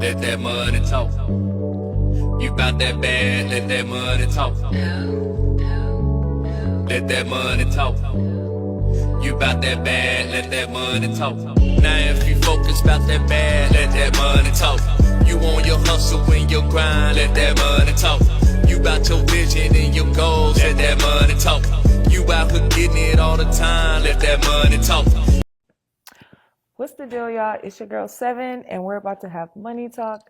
Let that money talk. You bout that bad, let that money talk. Let that money talk. You bout that bad, let that money talk. Now if you focus bout that bad, let that money talk. You on your hustle and your grind, let that money talk. You bout your vision and your goals, let that money talk. You out here getting it all the time, let that money talk. What's the deal, y'all? It's your girl 7, and we're about to have money talk.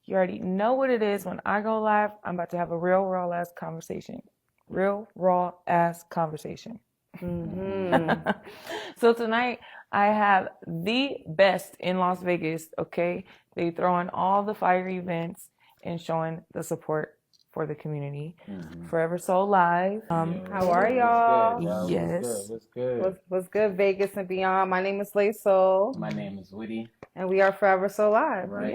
You already know what it is. When I go live, I'm about to have a real raw-ass conversation. Real raw-ass conversation. So tonight, I have the best in Las Vegas, okay? They throw in all the fire events and showing the support for the community. Forever Soul Live. How are y'all? Yes. What's good? What's good, Vegas and beyond? My name is Lay Soul, My name is Woody. and we are Forever So Live. Right.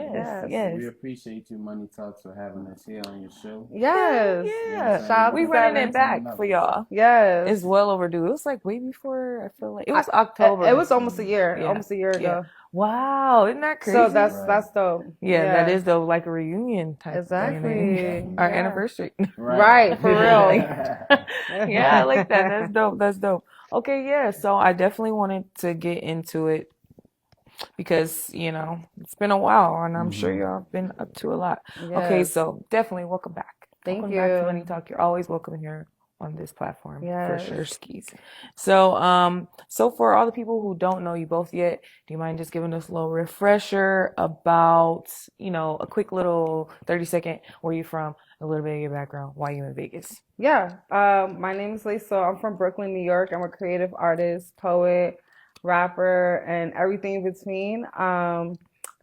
Yes. We appreciate you, Money Talks, for having us here on your show. Yes. Yeah. Shout out We to running Seven. it back for y'all. Yes. It's well overdue. It was like way before, I feel like. It was October. It was almost a year. Yeah. Almost a year ago. Wow. Isn't that crazy? So that's dope. Yeah, that is though, like a reunion type Exactly. thing. Our Yeah. anniversary. Right, for real. Yeah, I like that. That's dope. That's dope. Okay, yeah. So I definitely wanted to get into it because, it's been a while and I'm sure y'all have been up to a lot. Okay, Yes. so definitely welcome back. Thank Welcome you. back to Money Talk. You're always welcome here on this platform Yes. for sure, skis. So, so for all the people who don't know you both yet, do you mind just giving us a little refresher about, a quick little 30-second, where you from, a little bit of your background, why you in Vegas? Yeah. My name is Lay Soul. I'm from Brooklyn, New York. I'm a creative artist, poet, rapper, and everything in between.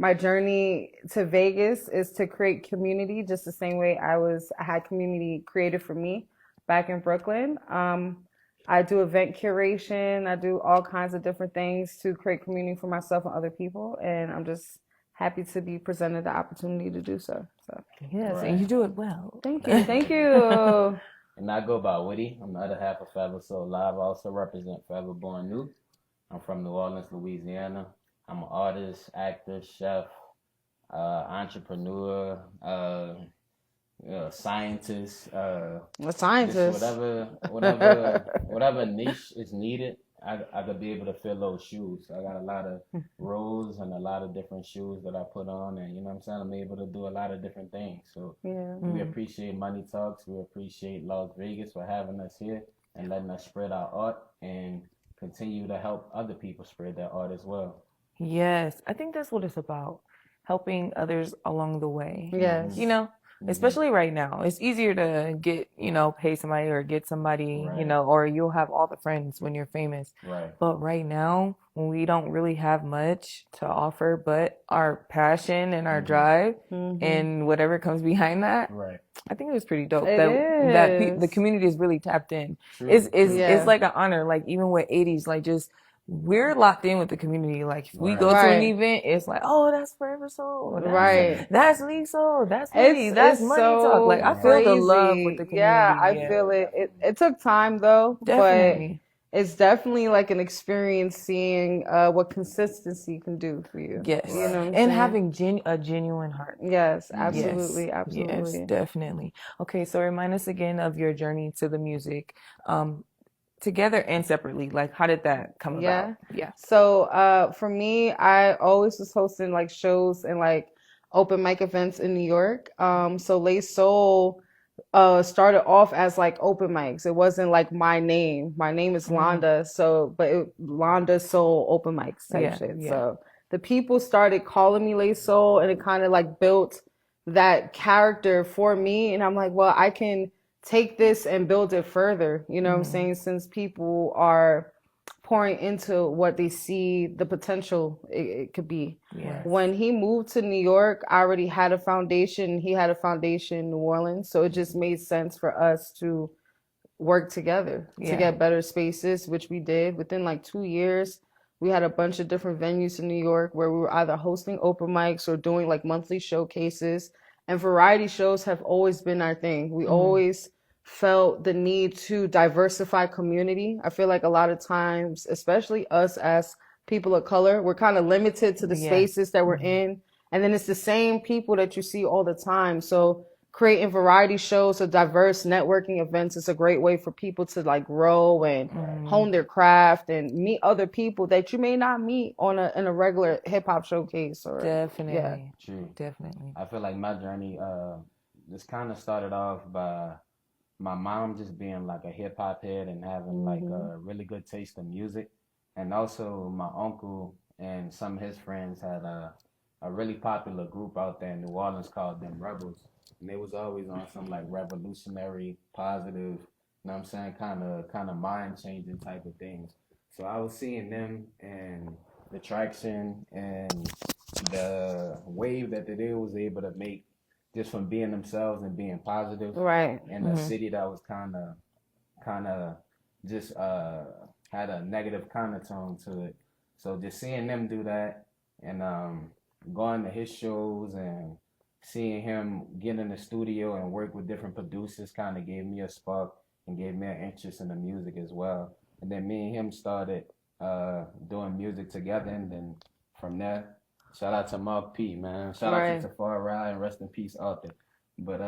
My journey to Vegas is to create community, just the same way I had community created for me back in Brooklyn. I do event curation. I do all kinds of different things to create community for myself and other people, and I'm just happy to be presented the opportunity to do so. Yes, Right. and you do it well. Thank you. Thank you. And I go by Woody. I'm the other half of Forever Soul Live. I also represent Forever Born New. I'm from New Orleans, Louisiana. I'm an artist, actor, chef, entrepreneur, scientist. A Just scientist. whatever niche is needed, I could be able to fill those shoes. I got a lot of roles and a lot of different shoes that I put on, and you know what I'm saying, I'm able to do a lot of different things. So Yeah. we appreciate Money Talks. We appreciate Las Vegas for having us here and letting us spread our art and continue to help other people spread their art as well. Yes, I think that's what it's about, helping others along the way. Yes. Especially right now, it's easier to get, pay somebody or get somebody, Right. or you'll have all the friends when you're famous. Right. But right now, when we don't really have much to offer but our passion and our drive and whatever comes behind that, Right. I think it was pretty dope It that the is. community is really tapped in. True. It's like an honor, like even with 80s, like just we're locked in with the community. Like if we Right. go to an Right. event, it's like, oh, that's Forever Soul. Right. That's Lee Soul. That's Woody. It's That's it's Money so Talk. Like I feel the love with the crazy. community. Yeah, I feel it. It took time though, Definitely. but it's definitely like an experience seeing what consistency can do for you. Yes. You know what I'm And saying? having a genuine heart. Yes, Yes. absolutely, absolutely. Yes, definitely. Okay, so remind us again of your journey to the music, together and separately. Like, how did that come about? Yeah. So for me, I always was hosting like shows and like open mic events in New York. So Lay Soul started off as like open mics. It wasn't like my name. My name is Londa, Londa Soul open mics type shit. Yeah. So the people started calling me Lay Soul, and it kind of like built that character for me. And I'm like, well, I can take this and build it further. You know what I'm saying? Since people are pouring into what they see the potential it could be. Yes. When he moved to New York, I already had a foundation. He had a foundation in New Orleans. So it just made sense for us to work together to get better spaces, which we did. Within like 2 years, we had a bunch of different venues in New York where we were either hosting open mics or doing like monthly showcases. And variety shows have always been our thing. We always felt the need to diversify community. I feel like a lot of times, especially us as people of color, we're kind of limited to the spaces that we're in. And then it's the same people that you see all the time. So creating variety shows or diverse networking events is a great way for people to like grow and hone their craft and meet other people that you may not meet on in a regular hip hop showcase or Definitely. True. Definitely. I feel like my journey just kind of started off by my mom just being like a hip hop head and having like a really good taste in music, and also my uncle and some of his friends had a really popular group out there in New Orleans called them Rebels, and they was always on some like revolutionary, positive, you know what I'm saying, kind of mind changing type of things. So I was seeing them and the traction and the wave that they was able to make just from being themselves and being positive right. in a city that was kind of just had a negative tone to it. So just seeing them do that and going to his shows and seeing him get in the studio and work with different producers kind of gave me a spark and gave me an interest in the music as well. And then me and him started doing music together, and then from there, shout out to Mark P, man. Shout out to Tafari and rest in peace, Arthur. But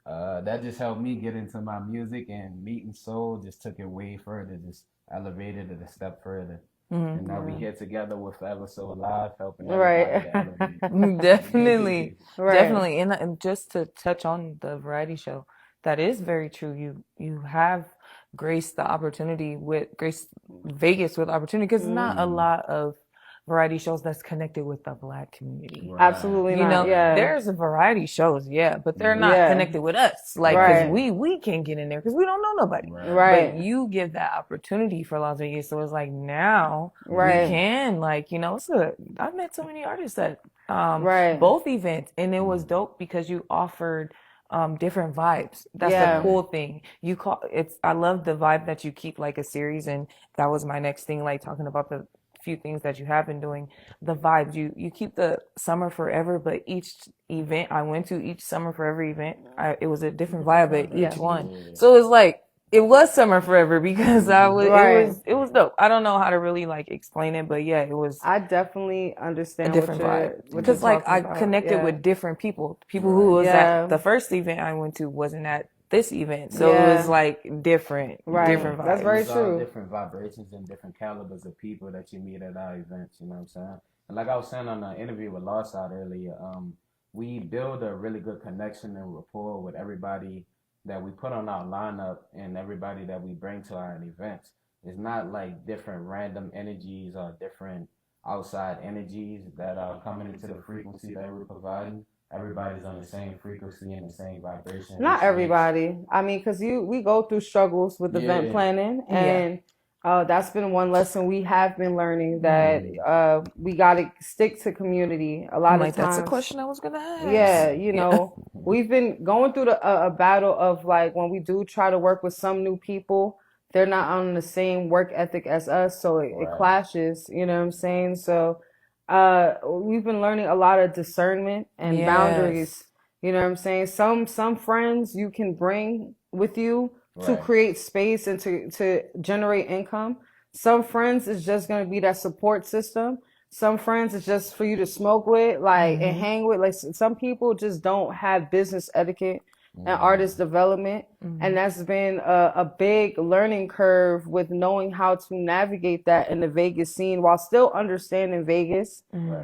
that just helped me get into my music, and Meeting Soul just took it way further, just elevated it a step further. And now we here together with Forever So Alive, helping everybody to elevate. Definitely. Right. Definitely. And just to touch on the variety show, that is very true. You have graced Vegas with opportunity, because not a lot of variety shows that's connected with the Black community. Right. Absolutely You not. know, Yeah. there's a variety shows, but they're not connected with us. Like, Right. cause we can't get in there because we don't know nobody. Right. But you give that opportunity for Las Vegas. So it's like now Right. we can, like, you know, I've met so many artists at Right. both events, and it was dope because you offered different vibes. That's Yeah. the cool thing. I love the vibe that you keep like a series, and that was my next thing, like talking about the few things that you have been doing. The vibes, you keep the summer forever, but each event I went to, each summer forever event, it was a different vibe at each one. So it's like it was summer forever because it was dope. I don't know how to really like explain it, but it was I definitely understand a different vibe. what Because you're like I talking about. connected with different people who was at the first event I went to wasn't at this event, so it was like different vibes. That's very It's all true. different vibrations and different calibers of people that you meet at our events, you know what I'm saying? And like I was saying on the interview with Lawside earlier, we build a really good connection and rapport with everybody that we put on our lineup and everybody that we bring to our events. It's not like different random energies or different outside energies that are coming into the frequency that we're providing. Everybody's on the same frequency and the same vibration. Not everybody. I mean, because we go through struggles with event planning, and that's been one lesson we have been learning, that we got to stick to community. A lot of times, that's a question I was gonna ask. Yeah, you know, we've been going through a battle of like when we do try to work with some new people, they're not on the same work ethic as us, so it clashes. You know what I'm saying? So we've been learning a lot of discernment and boundaries. You know what I'm saying? Some friends you can bring with you to create space and to generate income. Some friends is just gonna be that support system. Some friends is just for you to smoke with, like, and hang with. Like, some people just don't have business etiquette and artist development. And that's been a big learning curve with knowing how to navigate that in the Vegas scene while still understanding Vegas.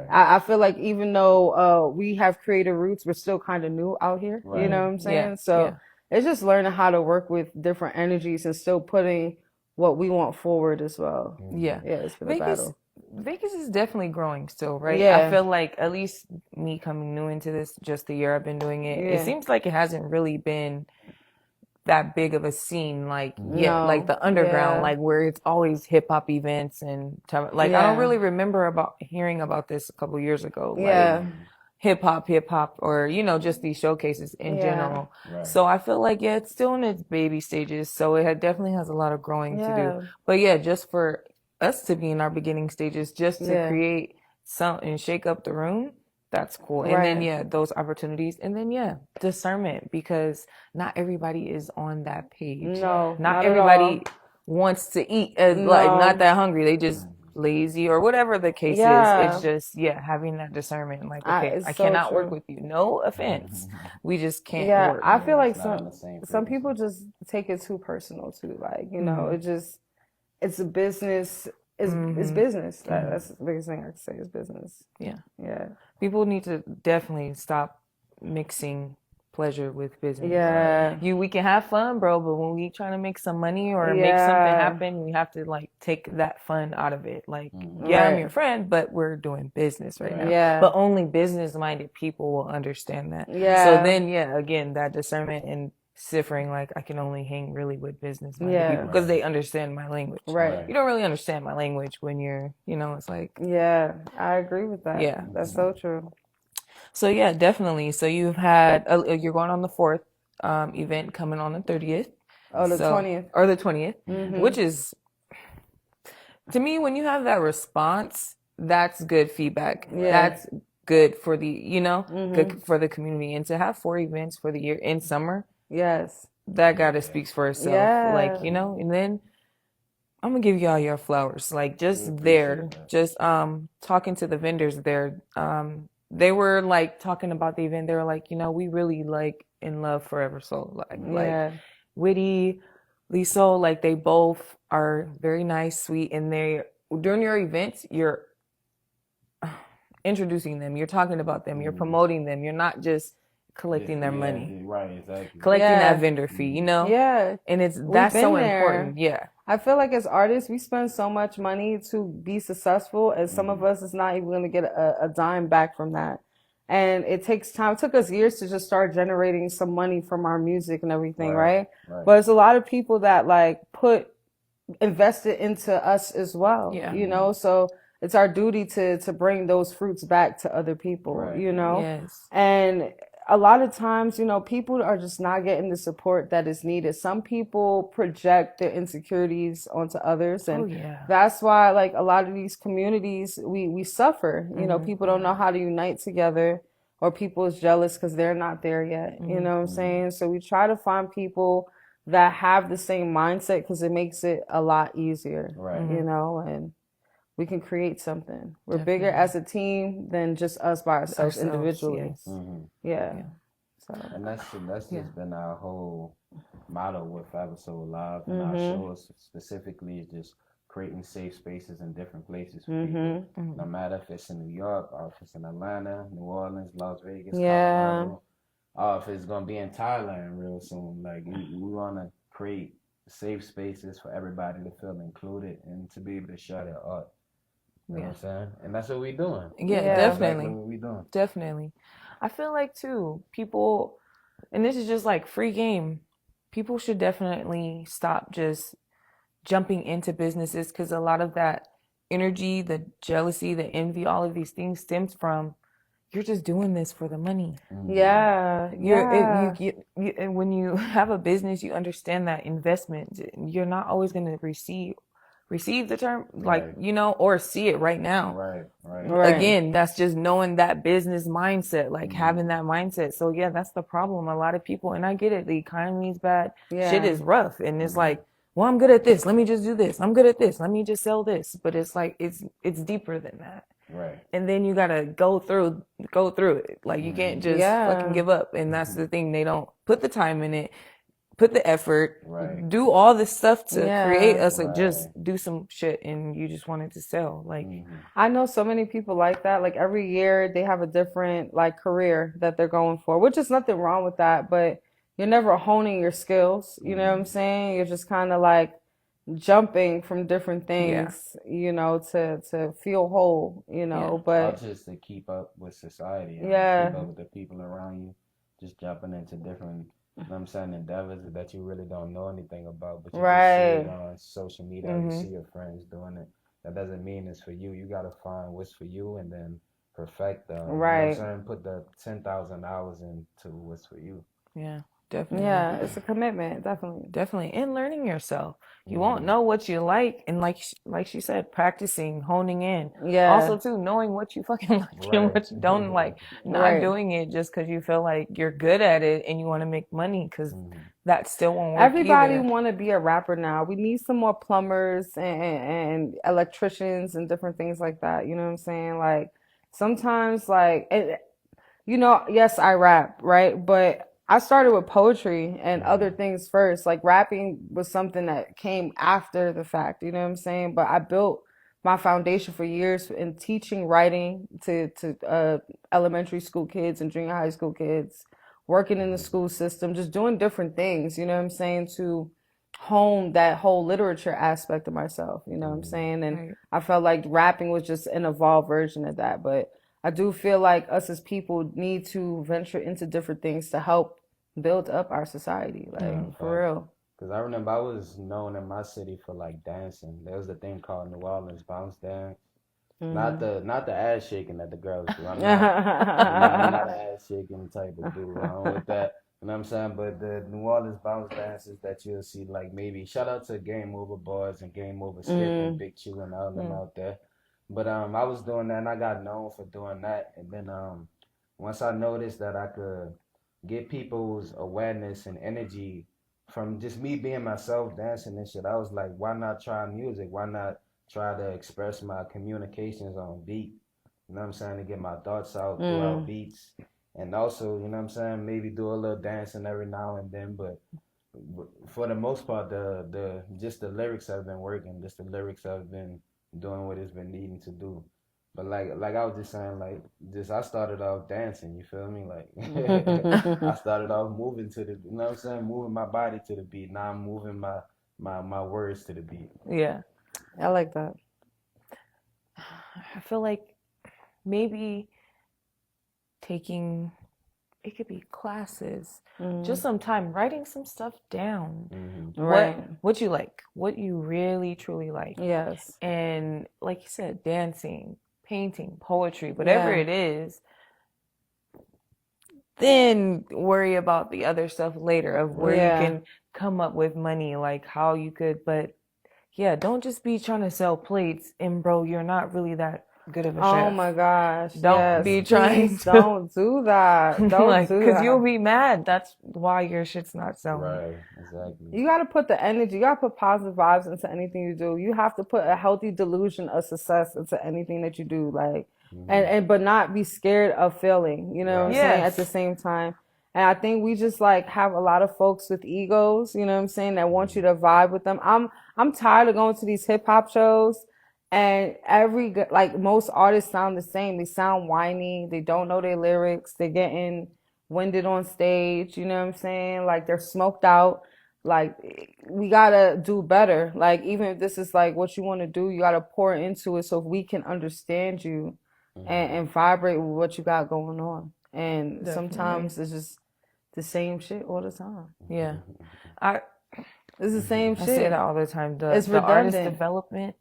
I feel like even though we have creative roots, we're still kind of new out here. You know what I'm saying? So it's just learning how to work with different energies and still putting what we want forward as well. Yeah, it's been a battle. Vegas is definitely growing still, right? Yeah. I feel like, at least me coming new into this, just the year I've been doing it, it seems like it hasn't really been that big of a scene, like like the underground, like where it's always hip hop events and like I don't really remember hearing about this a couple years ago. Like hip hop, or you know, just these showcases in general. So I feel like it's still in its baby stages. So it definitely has a lot of growing to do. But just for us to be in our beginning stages, just to create something and shake up the room, that's cool. And then those opportunities, and then discernment, because not everybody is on that page. No, not everybody wants to eat, like not that hungry. They just lazy or whatever the case is. Yeah. It's just, having that discernment. Like, okay, It's I so cannot work true. with you. No offense. We just can't Yeah, work. I feel like It's not on the same some frequency. people just take it too personal too. Like, you know, Mhm. it just it's a business. It's Mhm. business. That's the biggest thing I can say is business. Yeah. Yeah. People need to definitely stop mixing pleasure with business. Yeah. We can have fun, bro, but when we trying to make some money or make something Yeah. happen, we have to like take that fun out of it. Like, I'm Right. your friend, but we're doing business right now. Yeah. But only business-minded people will understand that. Yeah. So then, again, that discernment and ciphering, like, I can only hang really with business-minded Yeah. people because they understand my language. Right. You don't really understand my language when you're, it's like, Yeah, I agree with that. Yeah. That's so true. so yeah, definitely. So you've had, you're going on the fourth event coming on the 30th. Oh, the 20th. Or the 20th, which is, to me, when you have that response, that's good feedback. Yeah. That's good for the, good for the community. And to have 4 events for the year in summer, Yes. that gotta speaks for itself. Yeah. Like, and then I'm gonna give y'all your flowers. Like, just there, just talking to the vendors there. They were like talking about the event. They were like, we really like in love Forever Soul. Like Witty, Liso, like they both are very nice, sweet, and they during your events, you're introducing them, you're talking about them, you're promoting them. You're not just collecting their money. Right, exactly. Collecting that vendor fee, Yeah. And that's been so there. important. Yeah. I feel like as artists, we spend so much money to be successful, and some of us is not even going to get a dime back from that. And it takes time. It took us years to just start generating some money from our music and everything, right? But it's a lot of people that like invested into us as well, Yeah. So it's our duty to bring those fruits back to other people, Yes. And a lot of times, people are just not getting the support that is needed. Some people project their insecurities onto others, and that's why, like, a lot of these communities, we suffer. People don't know how to unite together, or people is jealous because they're not there yet. You know what I'm saying? So we try to find people that have the same mindset because it makes it a lot easier, and we can create something. We're bigger as a team than just us by ourselves individually. Yes. Yeah. So. And that's just been our whole motto with Forever So Alive, and our shows specifically is just creating safe spaces in different places for people. No matter if it's in New York, or if it's in Atlanta, New Orleans, Las Vegas, Colorado, or if it's gonna be in Thailand real soon. Like, we want to create safe spaces for everybody to feel included and to be able to share their art. You know what I'm saying? And that's what we're doing. Yeah, Yeah. definitely. That's what we doing. Definitely. I feel like too, people, and this is just like free game, people should definitely stop just jumping into businesses, because a lot of that energy, the jealousy, the envy, all of these things stems from you're just doing this for the money. Yeah. And when you have a business, you understand that investment. You're not always going to receive the term, like, or see it right now. Right. Again, that's just knowing that business mindset, like having that mindset. So yeah, that's the problem. A lot of people, and I get it, the economy's bad. Shit is rough. And it's like, well, I'm good at this. Let me just do this. I'm good at this. Let me just sell this. But it's like, it's deeper than that. Right. And then you gotta go through it. Like, you can't just fucking give up. And that's the thing. They don't put the time in it, put the effort, do all this stuff to create us. Like, just do some shit, and you just want it to sell. Like, I know so many people like that. Like, every year they have a different like career that they're going for, which is nothing wrong with that. But you're never honing your skills. You know what I'm saying? You're just kind of like jumping from different things, to feel whole, but just to keep up with society, and keep up with the people around you, just jumping into different, endeavors that you really don't know anything about, but you just see it on social media, you see your friends doing it. That doesn't mean it's for you. You gotta find what's for you and then perfect them. You know what I'm saying? Put the 10,000 hours into what's for you. Yeah. Definitely. Yeah, it's a commitment, definitely. And learning yourself. You won't know what you like, and like she said, practicing, honing in. Yeah. Also too, knowing what you fucking like and what you don't like. Not doing it just because you feel like you're good at it and you want to make money, because that still won't work Everybody either. want to be a rapper now. We need some more plumbers and electricians and different things like that. You know what I'm saying? Like sometimes, like yes, I rap, right? But I started with poetry and other Mhm. things first. Like rapping was something that came after the fact, you know what I'm saying? But I built my foundation for years in teaching writing to elementary school kids and junior high school kids, working in the Mhm. school system, just doing different things, you know what I'm saying, to hone that whole literature aspect of myself, you know what I'm Mhm. saying? And Right. I felt like rapping was just an evolved version of that. But I do feel like us as people need to venture into different things to help build up our society, Yeah, like for facts. real. Because I remember I was known in my city for like dancing. There was a thing called New Orleans bounce dance. Hmm. Not the ass shaking that the girls do. I'm not an ass shaking type of dude. I don't with that. You know what I'm saying? But the New Orleans bounce dances that you'll see, like maybe shout out to Game Over Boys and Game Over Skip and Mm. Big Chew and all of them Mm. out there. But I was doing that and I got known for doing that. And then once I noticed that I could get people's awareness and energy from just me being myself dancing and shit, I was like, why not try music? Why not try to express my communications on beat? You know what I'm saying? To get my thoughts out throughout Mm. beats. And also, you know what I'm saying? Maybe do a little dancing every now and then, but for the most part, the just the lyrics have been working. Just the lyrics have been doing what it's been needing to do. But like I was just saying, like just I started off dancing. You feel me? Like I started off moving to the, you know what I'm saying, moving my body to the beat. Now I'm moving my words to the beat. Yeah. I like that. I feel like maybe taking, it could be classes, just Mm. some time writing some stuff down. Hmm. Right. What you like, what you really truly like. Yes. And like you said, dancing, painting, poetry, whatever Yeah. it is, then worry about the other stuff later of where you Yeah. can come up with money, like how you could, but yeah, don't just be trying to sell plates and bro, you're not really that good of a Oh chef. my gosh. Don't Yes. be trying Please to don't do that. Don't like, do cause you'll that. be mad. That's why your shit's not selling. Right, exactly. You got to put the energy, you got to put positive vibes into anything you do. You have to put a healthy delusion of success into anything that you do. Like, Hmm. but not be scared of failing, you know what I'm Right. saying, at the Yes. same time. And I think we just like have a lot of folks with egos, you know what I'm saying, that want you Hmm. to vibe with them. I'm tired of going to these hip hop shows and like most artists sound the same. They sound whiny, they don't know their lyrics, they're getting winded on stage, you know what I'm saying? Like they're smoked out. Like we gotta do better. Like even if this is like what you want to do, you gotta pour into it so we can understand you Hmm. and vibrate with what you got going on. And Definitely. sometimes it's just the same shit all the time. Yeah. I It's the same I say that shit. all the time. The It's the artist redundant. development,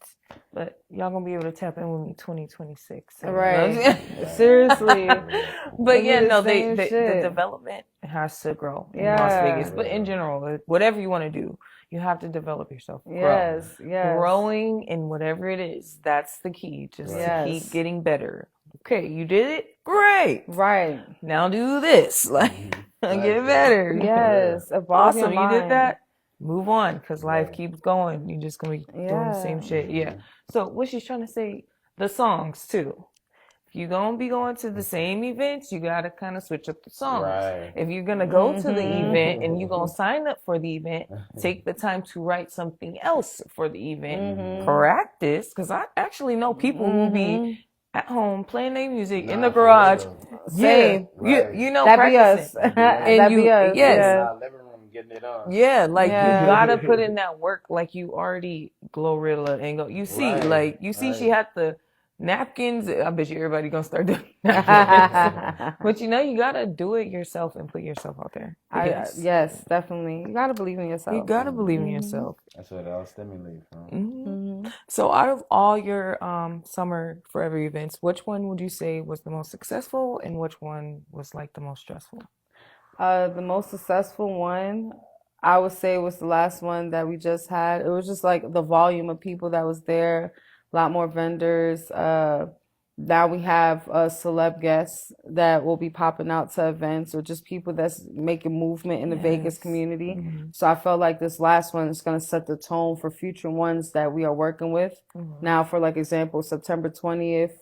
but y'all gonna be able to tap in with me 2026. So, you know what I'm Right. saying? Right. Seriously. For real. But It'd be yeah, the no, same the shit. development has to grow in Las For Vegas, Yeah. but in real. general, whatever you want to do, you have to develop yourself. Grow. Yes. Yes. Growing in whatever it is, that's the key. Just to Right. keep Yes. getting better. Okay, you did it? Great. Right. Now do this. Like Hmm. get Facts though. better. For real. Yes. Evolve your Awesome. You did mind. that. Move on because life Right. keeps going. You're just gonna be doing the same Yeah. shit. Yeah. Hmm. So what she's trying to say, the songs too. If you're gonna be going to the same events, you gotta kind of switch up the songs. Right. If you're gonna go to the Mm-hmm. event and you're gonna sign up for the event, take the time to write something else for the event. Hmm. Mm-hmm. Practice, because I actually know people who be Mm-hmm. at home playing their music in the Nah, for garage. real. Yeah, Same. Right. you know, That be practicing. us. We be in And That be you, us. we be yes, in Yeah. our living room getting it on. yeah, like you Yeah. gotta put in that work, like you already Glorilla and go. You see, Right. like you see, she Right. had the napkins. I bet you everybody gonna start doing napkins. But you know, you gotta do it yourself and put yourself out there. Yes, Yes, definitely. You gotta believe in you yourself. gotta believe in Hmm. yourself. That's what it all stimulates from. hmm Hmm. So, out of all your summer forever events, which one would you say was the most successful, and which one was like the most stressful? The most successful one, I would say, was the last one that we just had. It was just like the volume of people that was there, a lot more vendors, Now we have celeb guests that will be popping out to events or just people that's making movement in the Vegas Yes. community. So I felt like this last one is going to set the tone for future ones that we are working with. Now, for like example, September 20th,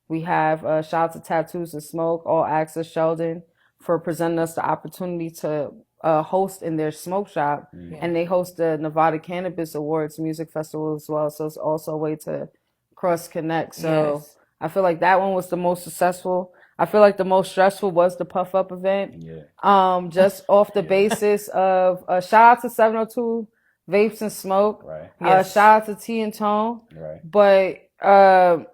we have shout out to Tattoos and Smoke, all access Sheldon for presenting us the opportunity to host in their smoke shop. And they host the Nevada Cannabis Awards Music Festival as well. So it's also a way to cross connect. So Yes. I feel like that one was the most successful. I feel like the most stressful was the Puff Up event. Just off the basis of shout out to 702 Vapes and Smoke. Right. Yes. Shout out to T and Tone. Right. But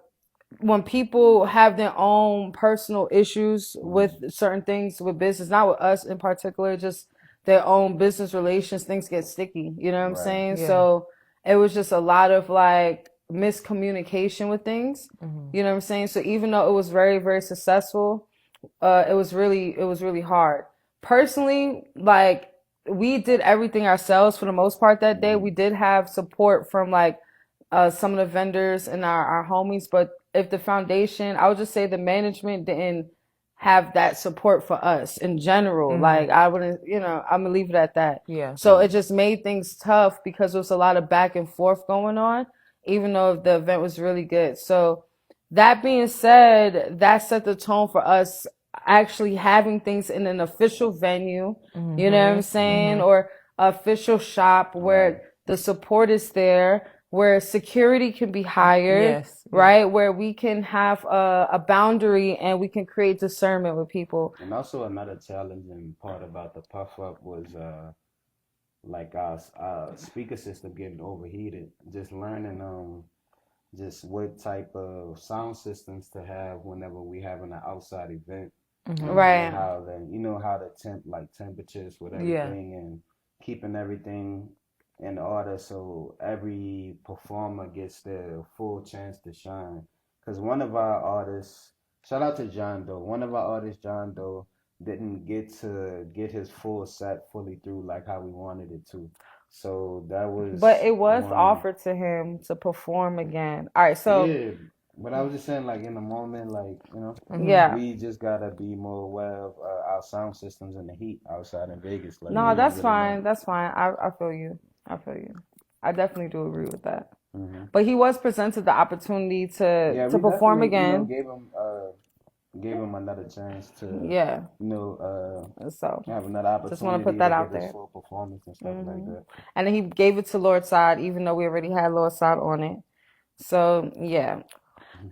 when people have their own personal issues with certain things with business, not with us in particular, just their own business relations, things get sticky. You know what I'm Right. saying? Yeah. So it was just a lot of like miscommunication with things. You know what I'm saying? So even though it was very, very successful, it was really hard. Personally, like we did everything ourselves for the most part that day. We did have support from like some of the vendors and our homies, but if the foundation, I would just say the management didn't have that support for us in general. Like I wouldn't, I'm gonna leave it at that. Yeah. So it just made things tough because there was a lot of back and forth going on, even though the event was really good. So that being said, that set the tone for us actually having things in an official venue, you know what I'm saying? Or official shop where the support is there, where security can be hired, Yes. right? Where we can have a boundary and we can create discernment with people. And also another challenging part about the puff up was like our speaker system getting overheated. Just learning just what type of sound systems to have whenever we having an outside event. Right. And how the temperatures with everything and keeping everything in order so every performer gets their full chance to shine. Because one of our artists, shout out to John Doe, one of our artists, John Doe, didn't get his full set fully through like how we wanted it to. So that was. But it was one. offered to him to perform again. All right, so Yeah, but I was just saying, like in the moment, like yeah. we just gotta be more aware of our sound systems and the heat outside in Vegas. Like, No, we that's really fine. know. That's fine. I feel you. I feel you. I definitely do agree with that. Mm-hmm. But he was presented the opportunity Yeah, to we perform definitely, again. gave him another chance to, Yeah. So have another opportunity just want to put that to out give his there. full performance and stuff like that. And then he gave it to Lord Side, even though we already had Lord Side on it. So yeah.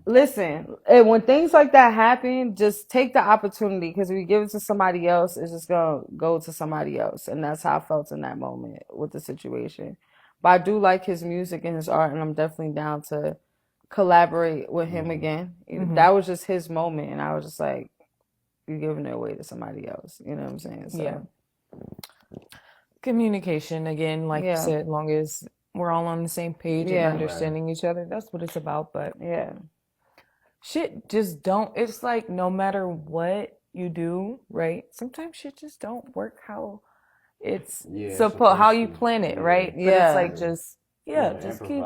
Listen, when things like that happen, just take the opportunity because if you give it to somebody else, it's just gonna go to somebody else, and that's how I felt in that moment with the situation. But I do like his music and his art, and I'm definitely down to collaborate with him again. That was just his moment, and I was just like, "You're giving it away to somebody else." You know what I'm saying? So, Yeah. Communication again, like you said, long as we're all on the same page and understanding each other, that's what it's about. But yeah. Shit just don't, it's like no matter what you do, right? Sometimes shit just don't work how it's supposed, how you plan it, right? But it's like just keep,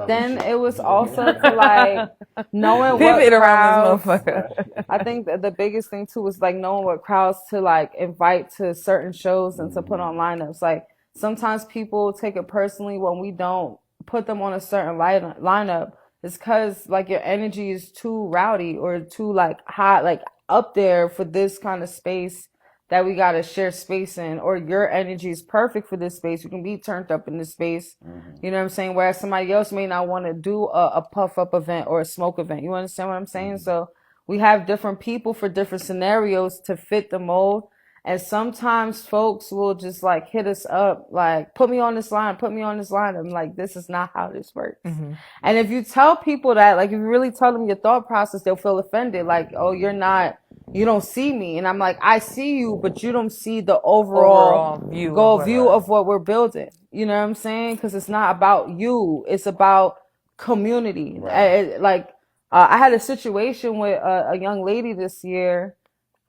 Then it was also to like knowing pivot what around crowds. this motherfucker. I think that the biggest thing too was like knowing what crowds to like invite to certain shows and to put on lineups. Like sometimes people take it personally when we don't put them on a certain lineup. It's because like your energy is too rowdy or too like hot, like up there for this kind of space that we gotta share space in, or your energy is perfect for this space. You can be turned up in this space. You know what I'm saying? Whereas somebody else may not want to do a puff up event or a smoke event. You understand what I'm saying? So we have different people for different scenarios to fit the mold. And sometimes folks will just like hit us up, like, put me on this line, put me on this line. I'm like, this is not how this works. And if you tell people that, like, if you really tell them your thought process, they'll feel offended. Like, oh, you don't see me. And I'm like, I see you, but you don't see the overall view of what we're building. You know what I'm saying? Because it's not about you. It's about community. I had a situation with a young lady this year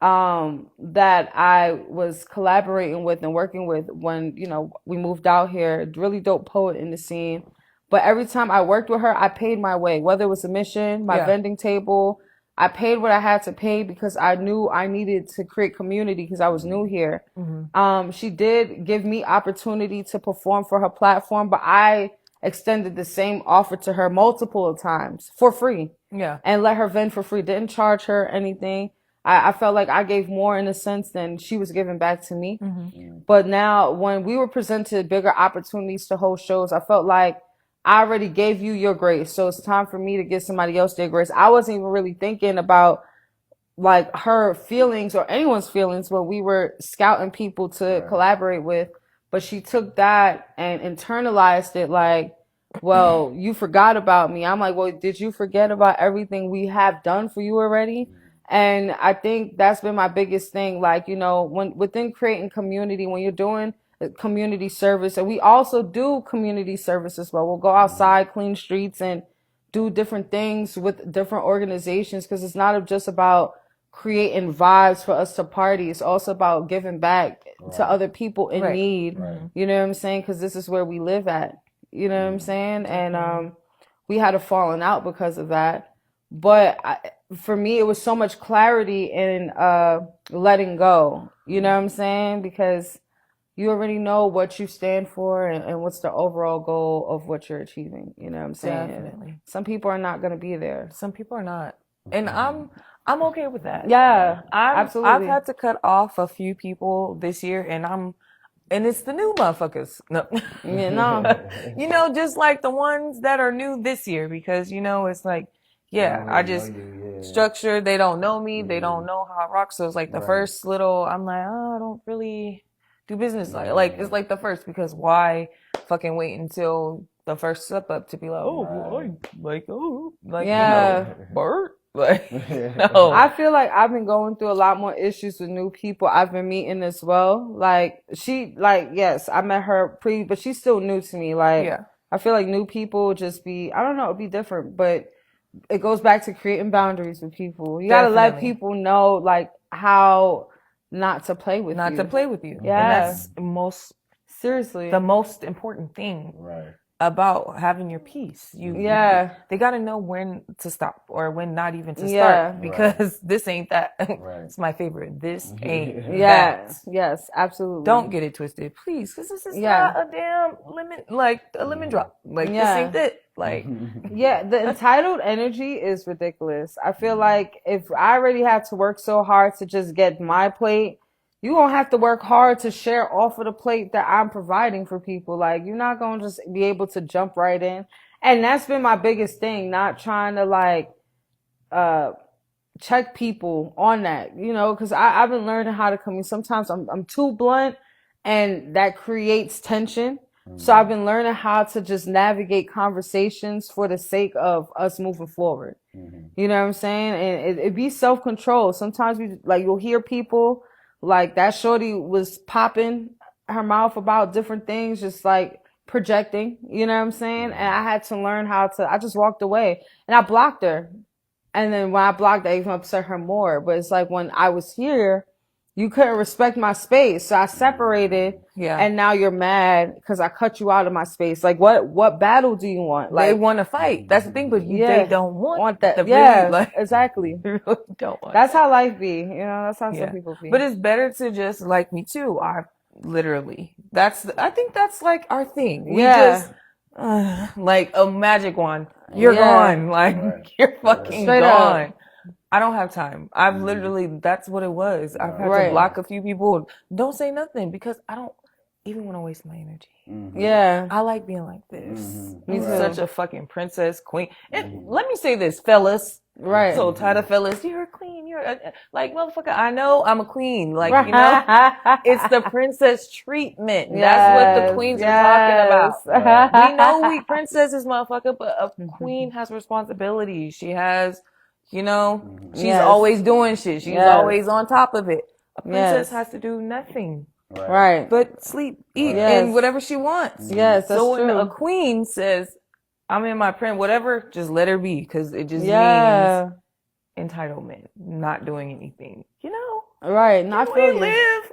that I was collaborating with and working with when, we moved out here. Really dope poet in the scene. But every time I worked with her, I paid my way, whether it was a mission, my vending table. I paid what I had to pay because I knew I needed to create community because I was new here. She did give me opportunity to perform for her platform, but I extended the same offer to her multiple times for free. Yeah. And let her vend for free. Didn't charge her anything. I felt like I gave more in a sense than she was giving back to me. But now when we were presented bigger opportunities to host shows, I felt like I already gave you your grace. So it's time for me to give somebody else their grace. I wasn't even really thinking about like her feelings or anyone's feelings when we were scouting people to collaborate with. But she took that and internalized it like, well, you forgot about me. I'm like, well, did you forget about everything we have done for you already? And I think that's been my biggest thing. Like, you know, when within creating community, when you're doing community service, and we also do community service as well. We'll go outside, clean streets, and do different things with different organizations because it's not just about creating vibes for us to party. It's also about giving back to other people in need. You know what I'm saying? Because this is where we live at. You know what I'm saying? And we had a falling out because of that. But for me, it was so much clarity in letting go. You know what I'm saying? Because you already know what you stand for and what's the overall goal of what you're achieving. You know what I'm saying? Definitely. Some people are not going to be there. Some people are not. And I'm okay with that. Yeah, I've absolutely. had to cut off a few people this year, and it's the new motherfuckers. No. You know? You know, just like the ones that are new this year, because, you know, it's like, I just structure, they don't know me, they don't know how I rock. So it's like the first little, I'm like, oh, I don't really do business. Like, it's like the first, because why fucking wait until the first step up to be like, you know, Bert? Like, no. I feel like I've been going through a lot more issues with new people I've been meeting as well. Like yes, I met her but she's still new to me. Like, I feel like new people just I don't know, it'd be different, but it goes back to creating boundaries with people. You gotta let people know like how not to play with you. Yeah. And that's seriously the most important thing. About having your peace. They got to know when to stop or when not even to start, because this ain't that. It's my favorite. This ain't that. Yes, absolutely. Don't get it twisted, please, because this is not a damn lemon, like a lemon drop. Like, this ain't it. Like, the entitled energy is ridiculous. I feel like if I already had to work so hard to just get my plate, you gonna have to work hard to share off of the plate that I'm providing for people. Like, you're not gonna just be able to jump right in. And that's been my biggest thing, not trying to like check people on that, you know, because I've been learning how to communicate. Sometimes I'm too blunt and that creates tension. So I've been learning how to just navigate conversations for the sake of us moving forward. You know what I'm saying? And it be self-control. Sometimes you'll hear people like that shorty was popping her mouth about different things, just like projecting, you know what I'm saying? And I had to learn I just walked away and I blocked her. And then when I blocked her, I even upset her more. But it's like when I was here, you couldn't respect my space. So I separated. And now you're mad because I cut you out of my space. Like, what battle do you want? Like, they want to fight. That's the thing, but they don't want that. Exactly. They really don't want That's how life be. You know, that's how some people be. But it's better to just, like me too. I think that's like our thing. We just, like a magic wand. You're gone. Like, you're fucking Straight gone. up. I don't have time. I've literally, that's what it was. I've had to block a few people. Don't say nothing because I don't even want to waste my energy. I like being like this. He's such a fucking princess, queen. And let me say this, fellas. So tired of fellas. You're a queen. You're like, motherfucker, I know I'm a queen. Like, you know, it's the princess treatment. That's what the queens are talking about. We know we princesses, motherfucker, but a queen has responsibilities. She has, you know, she's always doing shit. She's always on top of it. A princess has to do nothing. But sleep, eat, and whatever she wants. So when a queen says, I'm in my print, whatever, just let her be, because it just means entitlement, not doing anything. You know? Right. Not we live.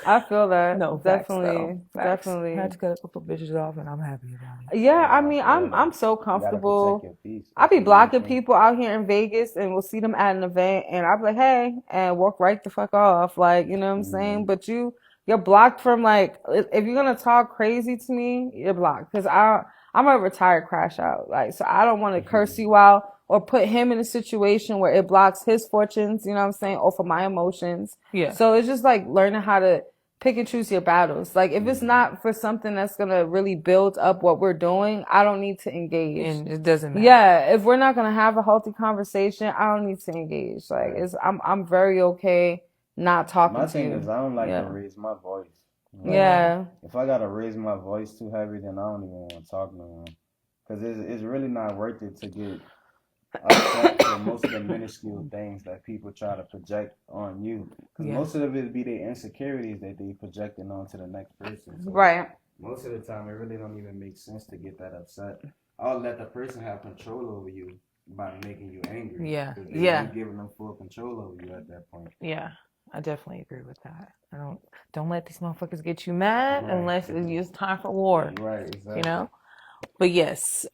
I feel that. No, facts though. Definitely. Facts. I had Definitely. to cut a couple bitches off, and I'm happy about it. Yeah, I Yeah, I mean, feel I'm that. so You gotta protect comfortable. your peace. I That's be the main blocking thing. people out here in Vegas and we'll see them at an event and I'll be like, hey, and walk right the fuck off. Like, you know what I'm saying? Hmm. But you're blocked from like, if you're gonna talk crazy to me, you're blocked. Cause I'm a retired crash out. Like, so I don't want to curse you out or put him in a situation where it blocks his fortunes, you know what I'm saying? Or for my emotions. Yeah, So it's just like learning how to pick and choose your battles. Like if it's Hmm. not for something that's gonna really build up what we're doing, I don't need to engage. and it doesn't matter. Yeah, if we're not gonna have a healthy conversation, I don't need to engage. Like Right. it's I'm very okay not talking My to thing is, you. I don't like to Yeah. raise my voice. Like, Yeah, Yeah. if I gotta raise my voice too heavy, then I don't even want to talk no more. Cause it's really not worth it to get upset for most of the minuscule things that people try to project on you. Cause yeah, most of it be their insecurities that they projecting onto the next person. So Right. most of the time, it really don't even make sense to get that upset. I'll let the person have control over you by making you angry. yeah, Cause yeah, you giving them full control over you at that point. yeah. I definitely agree with that. I don't let these motherfuckers get you mad Right. unless it's time for war. Right. You Exactly. know. But yes,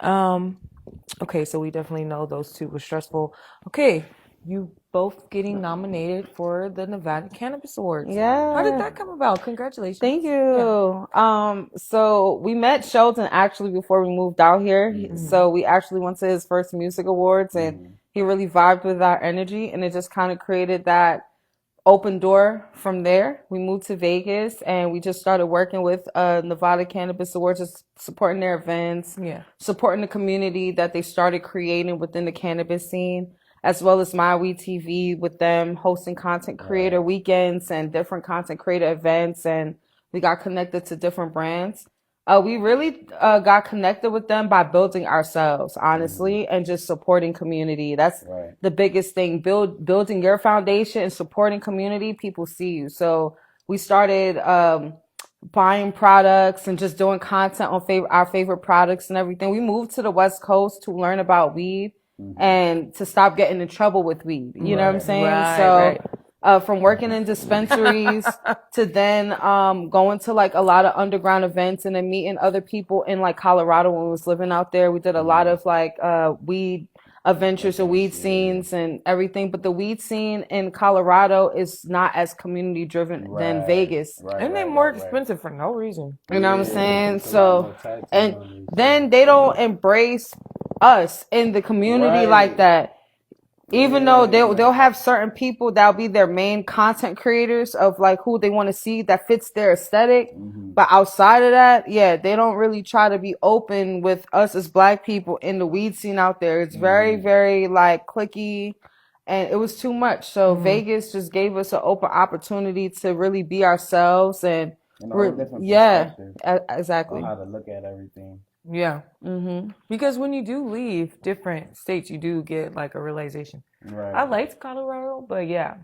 okay, so we definitely know those two were stressful. Okay, you both getting nominated for the Nevada Cannabis Awards. How did Yeah. that come about? Congratulations. Thank Yeah. you. So we met Sheldon actually before we moved out here. Mm-hmm. So we actually went to his first music awards and Mm-hmm. he really vibed with our energy and it just kind of created that open door from there. We moved to Vegas and we just started working with Nevada Cannabis Awards, just supporting their events, Yeah. supporting the community that they started creating within the cannabis scene, as well as My We TV with them hosting content creator Right. weekends and different content creator events. And we got connected to different brands. We really got connected with them by building ourselves, Mm-hmm. honestly, and just supporting community. That's Right. the biggest thing. Building your foundation and supporting community. People see you. So we started buying products and just doing content on our favorite products and everything. We moved to the West Coast to learn about weed Mm-hmm. and to stop getting in trouble with weed. You know what I'm Right. saying? Right, right. So from working in dispensaries to then going to like a lot of underground events and then meeting other people in like Colorado when we was living out there. We did a lot Mm-hmm. of like weed adventures or weed Events. Yeah. scenes and everything. But the weed scene in Colorado is not as community driven than Right. Vegas. Right. And they're Right. more Right. Right. expensive for no reason. You know what I'm Yeah. saying? It's a lot So, more taxes and on these too. then they don't embrace us in the community like Right. that. Even though they'll Yeah. have certain people that'll be their main content creators of like who they want to see that fits their aesthetic. Mm-hmm. But outside of that, yeah, they don't really try to be open with us as black people in the weed scene out there. It's very, Mm-hmm. very like cliquey and it was too much. So Mm-hmm. Vegas just gave us an open opportunity to really be ourselves and And a whole different yeah, perspective on exactly. how to look at everything. Yeah. Mhm. Because when you do leave different states, you do get like a realization. I Right. liked Colorado, but yeah,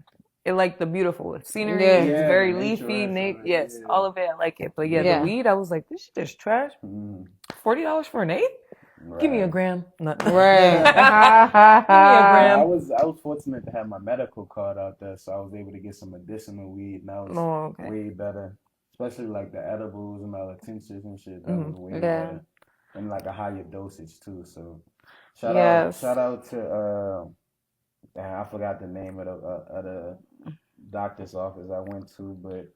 it like the beautiful scenery. Yeah. It's Yeah. The very nature leafy. of Yes, it. all of it. I like it. But yeah, the Yeah. weed, I was like, this shit is trash. Yeah. Mm-hmm. $40 for an eighth? Give me a Right. gram. No. Right. Give me a gram. I was fortunate to have my medical card out there, so I was able to get some medicinal weed, and that was Oh, okay. way better. Especially like the edibles and all the tinctures and shit. That was way Yeah. better, and like a higher dosage too. So Yes. shout out to I forgot the name of the doctor's office I went to, but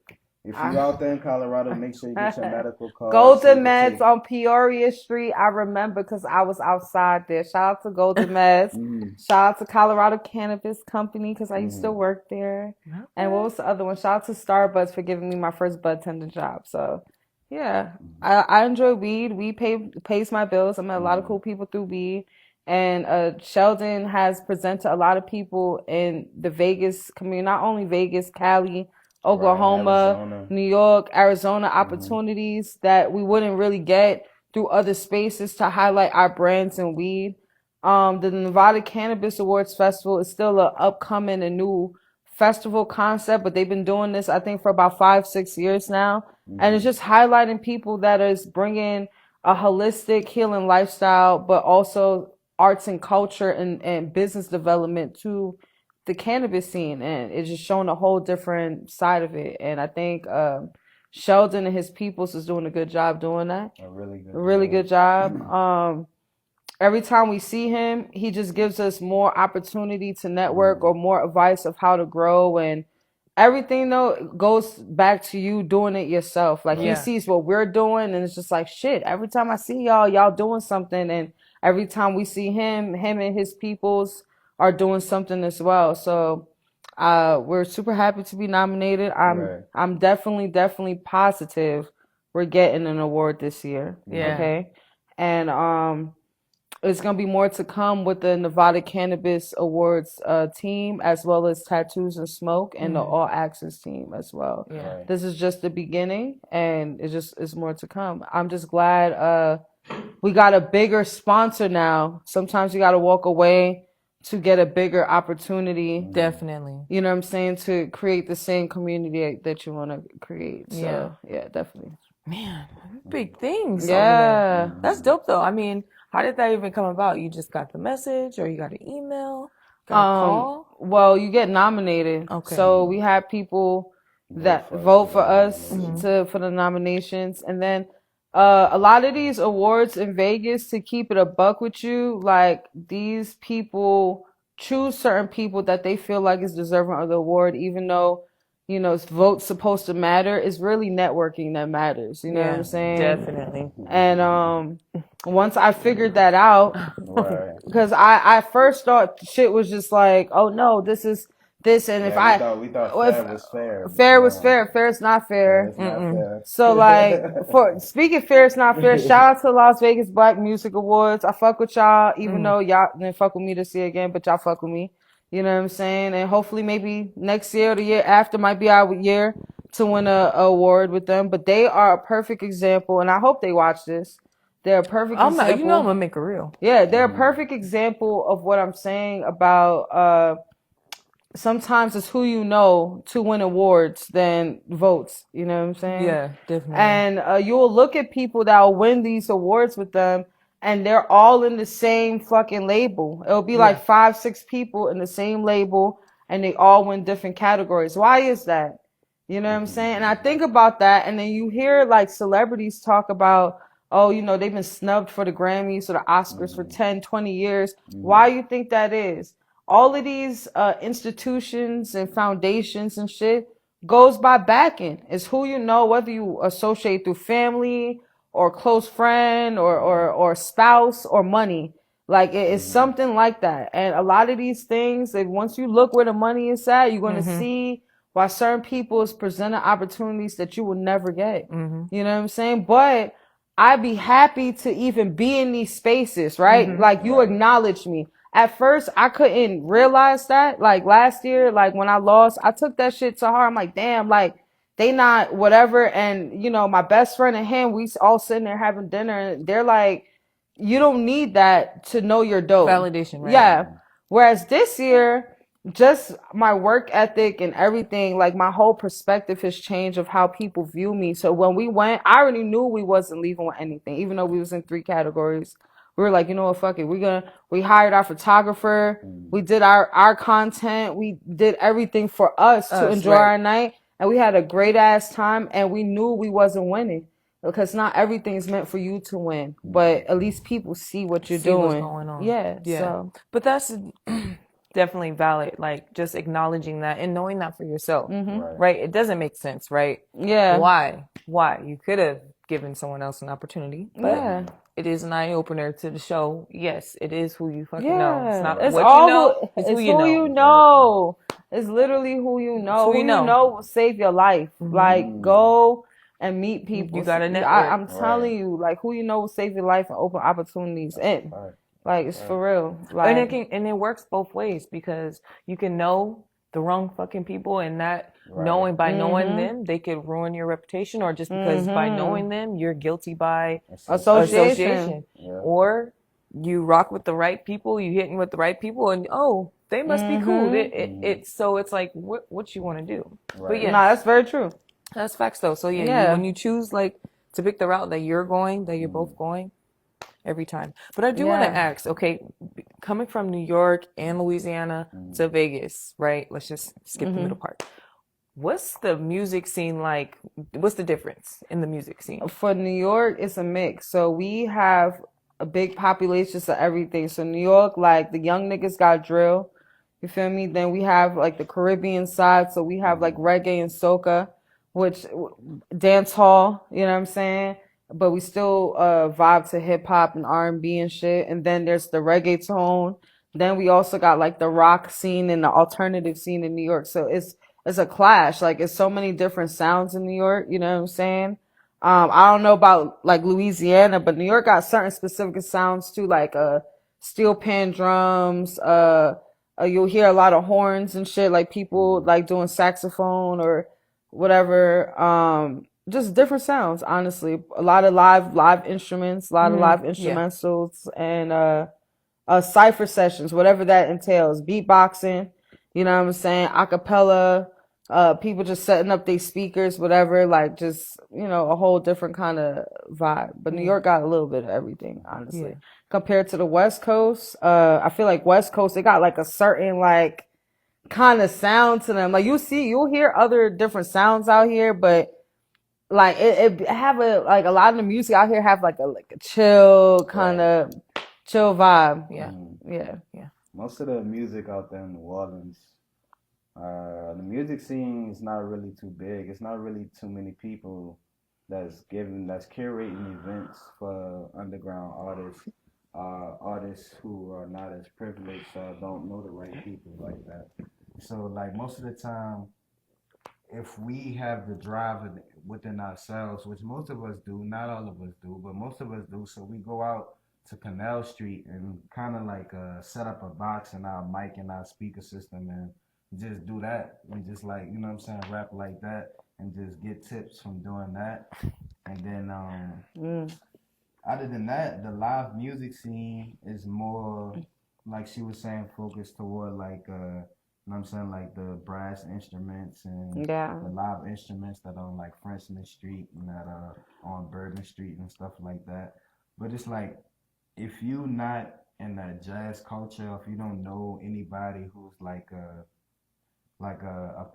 if you out there in Colorado, make sure you get your medical card. So you Golden can Meds take. on Peoria Street. I remember because I was outside there. Shout out to Golden Meds. Mm, Shout out to Colorado Cannabis Company because I used to mm, work there. And what was the other one? Shout out to Starbucks for giving me my first bud tender job. So, yeah, I enjoy weed. Weed pays my bills. I met a lot of mm. cool people through weed. And Sheldon has presented a lot of people in the Vegas community, not only Vegas, Cali, Right, Oklahoma, Arizona. New York, Arizona Mm-hmm. opportunities that we wouldn't really get through other spaces to highlight our brands and weed. The Nevada Cannabis Awards Festival is still a upcoming and new festival concept, but they've been doing this, I think, for about 5, 6 years now. And it's Mm-hmm. just highlighting people that is bringing a holistic healing lifestyle, but also arts and culture and business development to the cannabis scene, and it's just showing a whole different side of it. And I think Sheldon and his peoples is doing a good job doing that. A really good job. Every time we see him, he just gives us more opportunity to network or more advice of how to grow, and everything though goes back to you doing it yourself. Like he sees what we're doing and it's just like shit. Every time I see y'all doing something, and every time we see him and his peoples are doing something as well. So we're super happy to be nominated. I'm definitely positive we're getting an award this year. Yeah. Okay. And it's going to be more to come with the Nevada Cannabis Awards team, as well as Tattoos and Smoke and the All Access team as well. Yeah. This is just the beginning, and it's more to come. I'm just glad we got a bigger sponsor now. Sometimes you got to walk away to get a bigger opportunity. Definitely. You know what I'm saying? To create the same community that you want to create. So, yeah, definitely. Man, big things. Yeah. Over there. That's dope though. I mean, how did that even come about? You just got the message, or you got an email? Got a call? Well, you get nominated. Okay. So we have people that vote for us for the nominations, and then a lot of these awards in Vegas, to keep it a buck with you, like these people choose certain people that they feel like is deserving of the award, even though, you know, vote's supposed to matter. It's really networking that matters. You know what I'm saying? Definitely. And once I figured that out, because I first thought shit was just like, oh no, this is this, and we thought fair was fair. Fair was fair. Fair is not fair. So like, for speaking fair is not fair. Shout out to the Las Vegas Black Music Awards. I fuck with y'all, even though y'all didn't fuck with me this year again, but y'all fuck with me. You know what I'm saying? And hopefully maybe next year or the year after might be our year to win a award with them. But they are a perfect example, and I hope they watch this. They're a perfect example. You know I'm gonna make it real. Yeah, they're a perfect example of what I'm saying about sometimes it's who you know to win awards than votes. You know what I'm saying? Yeah, definitely. And you'll look at people that will win these awards with them, and they're all in the same fucking label. It'll be like 5, 6 people in the same label, and they all win different categories. Why is that? You know what I'm saying? And I think about that, and then you hear like celebrities talk about, oh, you know, they've been snubbed for the Grammys or the Oscars for 10, 20 years. Why do you think that is? All of these institutions and foundations and shit goes by backing. It's who you know, whether you associate through family or close friend or spouse or money. Like it's something like that. And a lot of these things, if once you look where the money is at, you're going to see why certain people is presenting opportunities that you will never get. You know what I'm saying? But I'd be happy to even be in these spaces, right? Like you acknowledge me. At first, I couldn't realize that. Like last year, like when I lost, I took that shit to heart. I'm like, damn, like they not whatever. And you know, my best friend and him, we all sitting there having dinner, and they're like, you don't need that to know you're dope. Validation, right? Yeah. Whereas this year, just my work ethic and everything, like my whole perspective has changed of how people view me. So when we went, I already knew we wasn't leaving with anything, even though we was in 3 categories. We were like, you know what, fuck it. We hired our photographer. We did our content. We did everything for us to enjoy our night. And we had a great ass time, and we knew we wasn't winning. Because not everything is meant for you to win, but at least people see what you're doing. What's going on. Yeah. So. But that's definitely valid. Like just acknowledging that and knowing that for yourself, right? It doesn't make sense, right? Yeah. Why? You could have given someone else an opportunity, but it is an eye opener to the show. Yes, it is who you fucking know. It's not what you know. It's who you know. It's literally who you know. Who you know will save your life. Like go and meet people. You got to network. I'm telling you, like who you know will save your life and open opportunities. And like it's for real. Like, and it works both ways, because you can know the wrong fucking people, and that knowing them, they could ruin your reputation, or just because by knowing them, you're guilty by association. Or you rock with the right people, you hitting with the right people, and they must be cool. So it's like what you want to do. But yeah, that's very true. That's facts though. So when you choose like to pick the route that you're going, that you're both going, every time. But I do want to ask, okay, coming from New York and Louisiana to Vegas, right? Let's just skip the middle part. What's the music scene like? What's the difference in the music scene? For New York, it's a mix. So we have a big population of everything. So New York, like the young niggas got drill. You feel me? Then we have like the Caribbean side. So we have like reggae and soca, which dance hall, you know what I'm saying? But we still vibe to hip hop and R&B and shit. And then there's the reggaeton. Then we also got like the rock scene and the alternative scene in New York. So it's a clash. Like it's so many different sounds in New York, you know what I'm saying? I don't know about like Louisiana, but New York got certain specific sounds too, like steel pan drums, you'll hear a lot of horns and shit, like people like doing saxophone or whatever. Just different sounds, honestly. A lot of live instruments, a lot of live instrumentals, and cipher sessions, whatever that entails, beatboxing, you know what I'm saying, acapella, people just setting up their speakers, whatever, like just, you know, a whole different kind of vibe. But New York got a little bit of everything, honestly. Compared to the West Coast, I feel like West Coast, they got like a certain like kind of sound to them. Like you'll hear other different sounds out here, but like it have a like a lot of the music out here have like a chill kind of chill vibe. Yeah. Most of the music out there in New Orleans, the music scene is not really too big. It's not really too many people that's curating events for underground artists, artists who are not as privileged or don't know the right people like that. So like most of the time, if we have the drive within ourselves, which most of us do, not all of us do, but most of us do, so we go out to Canal Street and kind of like set up a box in our mic and our speaker system and just do that and just like, you know what I'm saying, rap like that and just get tips from doing that. And then other than that, the live music scene is more, like she was saying, focused toward like you know what I'm saying, like the brass instruments and the live instruments that are on like Frenchman Street and that are on Bourbon Street and stuff like that. But it's like, if you not in that jazz culture, if you don't know anybody who's like a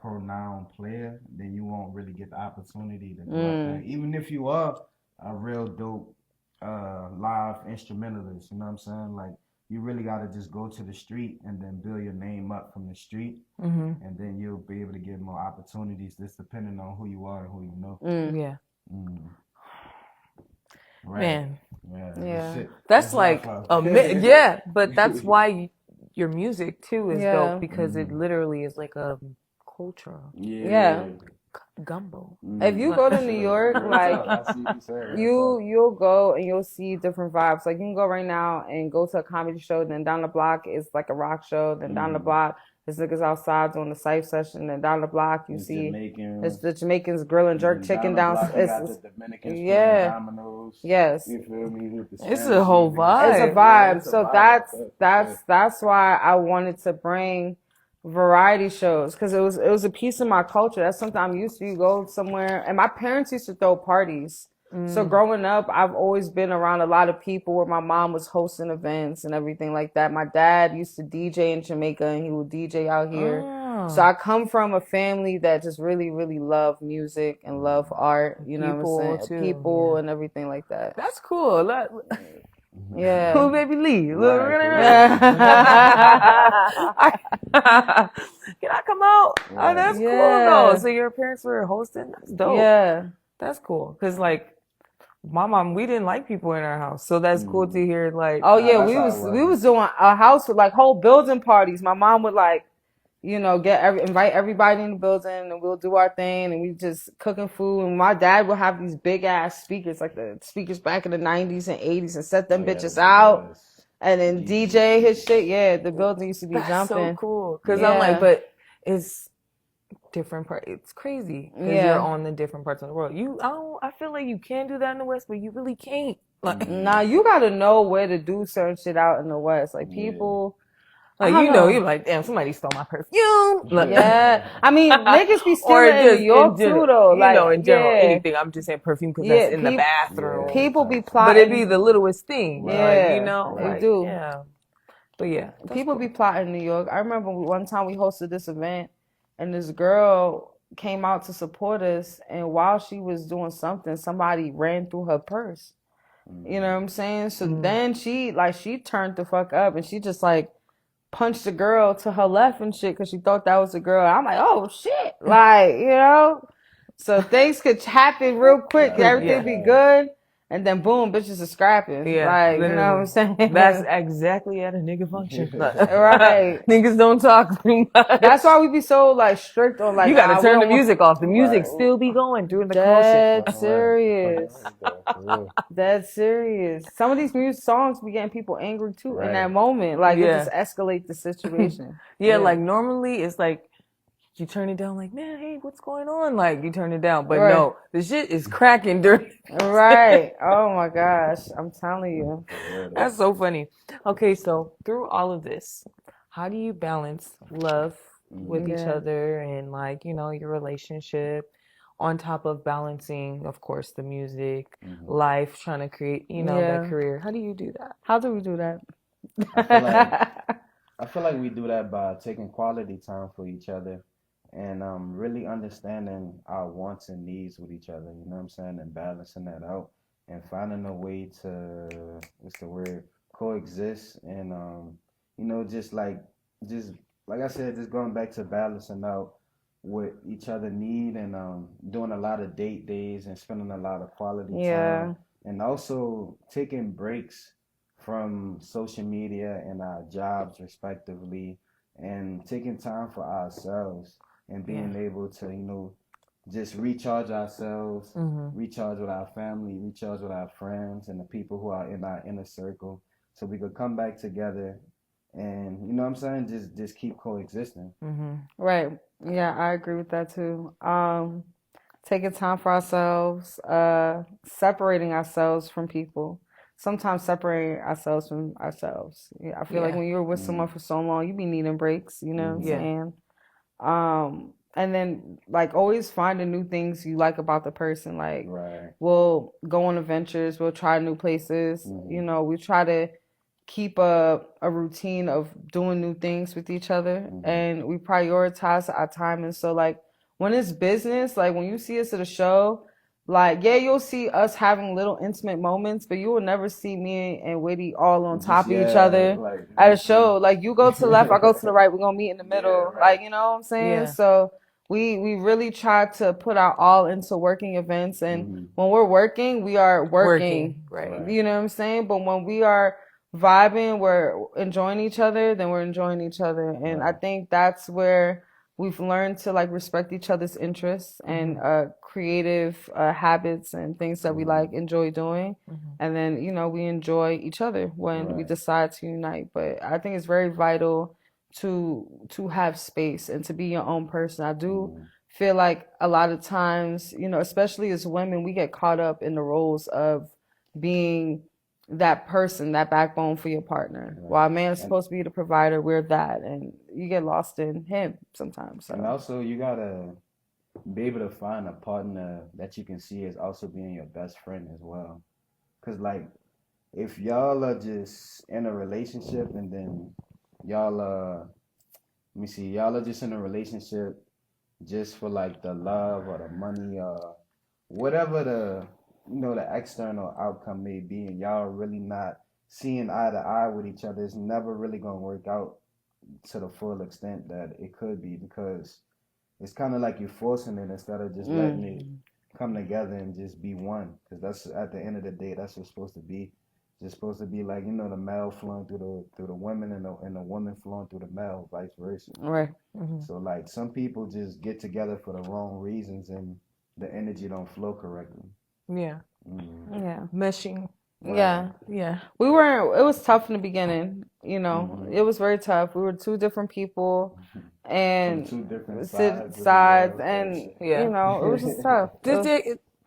pronoun player, then you won't really get the opportunity to go out there. Even if you are a real dope live instrumentalist, you know what I'm saying? Like, you really got to just go to the street and then build your name up from the street. And then you'll be able to get more opportunities just depending on who you are and who you know. Right. Man. Yeah. That's like but that's why your music too is dope, because it literally is like a culture. Gumbo. If you go to New York, like you'll go and you'll see different vibes. Like you can go right now and go to a comedy show, then down the block is like a rock show, then down the block there's niggas outside doing the safe session, then down the block you see it's the Jamaicans grilling jerk chicken down. It's the Dominos. Yes. You feel me? It's a whole vibe. It's a vibe. So that's why I wanted to bring variety shows, because it was a piece of my culture. That's something I'm used to. You go somewhere, and my parents used to throw parties. So growing up, I've always been around a lot of people where my mom was hosting events and everything like that. My dad used to DJ in Jamaica, and he would DJ out here. So I come from a family that just really, really love music and love art. You know what I'm saying? People and everything like that. That's cool. Yeah. Cool baby Lee. Can I come out? Oh, that's cool though. So your parents were hosting? That's dope. Yeah. That's cool. Cause like my mom, we didn't like people in our house. So that's cool to hear like we was doing a house with like whole building parties. My mom would like, you know, invite everybody in the building, and we'll do our thing, and we just cooking food. And my dad would have these big ass speakers, like the speakers back in the 90s and 80s, and set them bitches out, and then DJ his shit. Yeah, the building used to be jumping. So cool. Cause I'm like, but it's different part. It's crazy because you're on the different parts of the world. I feel like you can do that in the West, but you really can't. Like, nah, you gotta know where to do certain shit out in the West. Like people. Like, I don't you know, know. you're like, damn, somebody stole my perfume. Like, Yeah, I mean, niggas be or stealing in New just in York too, general, though. you Like, know, in general, yeah, anything. I'm just saying perfume because that's yeah. in the bathroom. Yeah, People be type shit. But it'd be plotting. the littlest thing, Right. like, you Yeah, know, they Right. like, do. yeah. But yeah, that's People cool. be plotting in New York. I remember one time we hosted this event, and this girl came out to support us, and while she was doing something, somebody ran through her purse. You know what I'm saying? So then she turned the fuck up, and she just like punched the girl to her left and shit because she thought that was a girl. I'm like, oh shit, like, you know. So things could happen real quick. Everything be good, and then boom, bitches are scrapping. Yeah, Like, you know what I'm literally. saying? That's exactly at a nigga function. Right. Niggas don't talk too much. That's why we be so like strict on like, You gotta we turn the don't want music off. The music Right. still be going during the call shit. dead Fucking serious. right. For real. Dead serious. Some of these music songs be getting people angry too in Right. that moment. Like it Yeah. just escalate the situation. Yeah, like normally it's like you turn it down like, man, hey, what's going on? Like you turn it down. But Right. no, the shit is cracking during Right. Oh my gosh. I'm telling you. For real. That's so funny. Okay, so through all of this, how do you balance love with each Yeah. other and like, you know, your relationship on top of balancing, of course, the music, life, trying to create, you know, that Yeah. career. How do you do that? How do we do that? I feel like we do that by taking quality time for each other and really understanding our wants and needs with each other, you know what I'm saying, and balancing that out and finding a way to, what's the word, coexist and, you know, just like I said, just going back to balancing out what each other need and doing a lot of date days and spending a lot of quality Yeah. time and also taking breaks from social media and our jobs respectively and taking time for ourselves and being able to, you know, just recharge ourselves, recharge with our family, recharge with our friends and the people who are in our inner circle so we could come back together and, you know what I'm saying, just keep coexisting. Right. Yeah, I agree with that too. Taking time for ourselves, separating ourselves from people. Sometimes separating ourselves from ourselves. Yeah, I feel like when you're with someone for so long, you be needing breaks, you know what I'm saying? And then like always finding new things you like about the person. Like Right. we'll go on adventures, we'll try new places, you know, we try to keep a routine of doing new things with each other and we prioritize our time. And so like when it's business, like when you see us at a show, like yeah, you'll see us having little intimate moments, but you will never see me and Witty all on top of each other like, at a show. Like you go to the left, I go to the right, we're gonna meet in the middle. Like, you know what I'm saying? Yeah. So we really try to put our all into working events and when we're working, we are working. Right. You know what I'm saying? But when we are vibing, we're enjoying each other, then we're enjoying each other. And I think that's where we've learned to like respect each other's interests and creative habits and things that we like enjoy doing. And then, you know, we enjoy each other when we decide to unite. But I think it's very vital to have space and to be your own person. I do feel like a lot of times, you know, especially as women, we get caught up in the roles of being that person, that backbone for your partner. While a man is supposed to be the provider, we're that, and you get lost in him sometimes. So. And also, you gotta be able to find a partner that you can see as also being your best friend as well. Cause like, if y'all are just in a relationship and then y'all y'all are just in a relationship just for like the love or the money or whatever the, you know, the external outcome may be, and y'all really not seeing eye to eye with each other, it's never really gonna work out to the full extent that it could be, because it's kind of like you're forcing it instead of just letting it come together and just be one. Because that's at the end of the day, that's what's supposed to be. It's supposed to be like, you know, the male flowing through the women and the woman flowing through the male, vice versa. Right. So like some people just get together for the wrong reasons and the energy don't flow correctly. Yeah. Yeah. Meshing. Yeah. Yeah. It was tough in the beginning, you know. It was very tough. We were two different people and From two different sides sides of the and world. you know, it was just tough.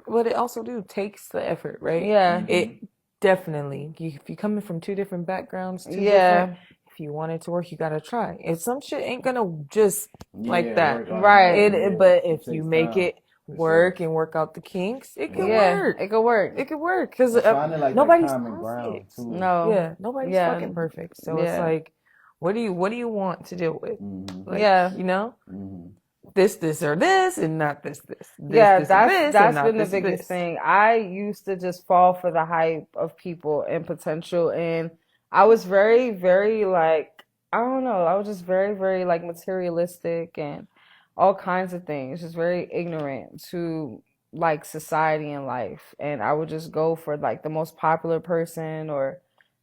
What it also takes the effort, right? Yeah. It definitely, if you're coming from two different backgrounds, two Yeah. different If you want it to work, you gotta try. If some shit ain't gonna just like Yeah, that, work Right. automatically, yeah. but if you takes make time, it for work sure. and work out the kinks, it can Yeah, work. it could work. It could work because And finding like that nobody's common ground perfect. too. No. Yeah, nobody's Yeah. fucking perfect. So it's Yeah. like, what do you want to deal with? Mm-hmm. Like, Yeah. you know, Mm-hmm. this or this, and not this. Yeah, This and this, and that's not been the this biggest this. thing. I used to just fall for the hype of people and potential, and I was very, very like, I don't know, I was just very, very like materialistic and all kinds of things, just very ignorant to like society and life. And I would just go for like the most popular person or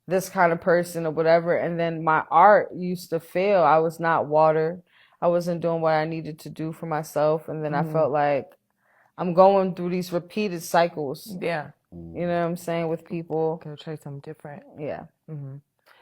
this kind of person or whatever. And then my art used to fail. I was not water. I wasn't doing what I needed to do for myself. And then I felt like I'm going through these repeated cycles, Yeah, you know what I'm saying, with people. gotta try something different. Yeah.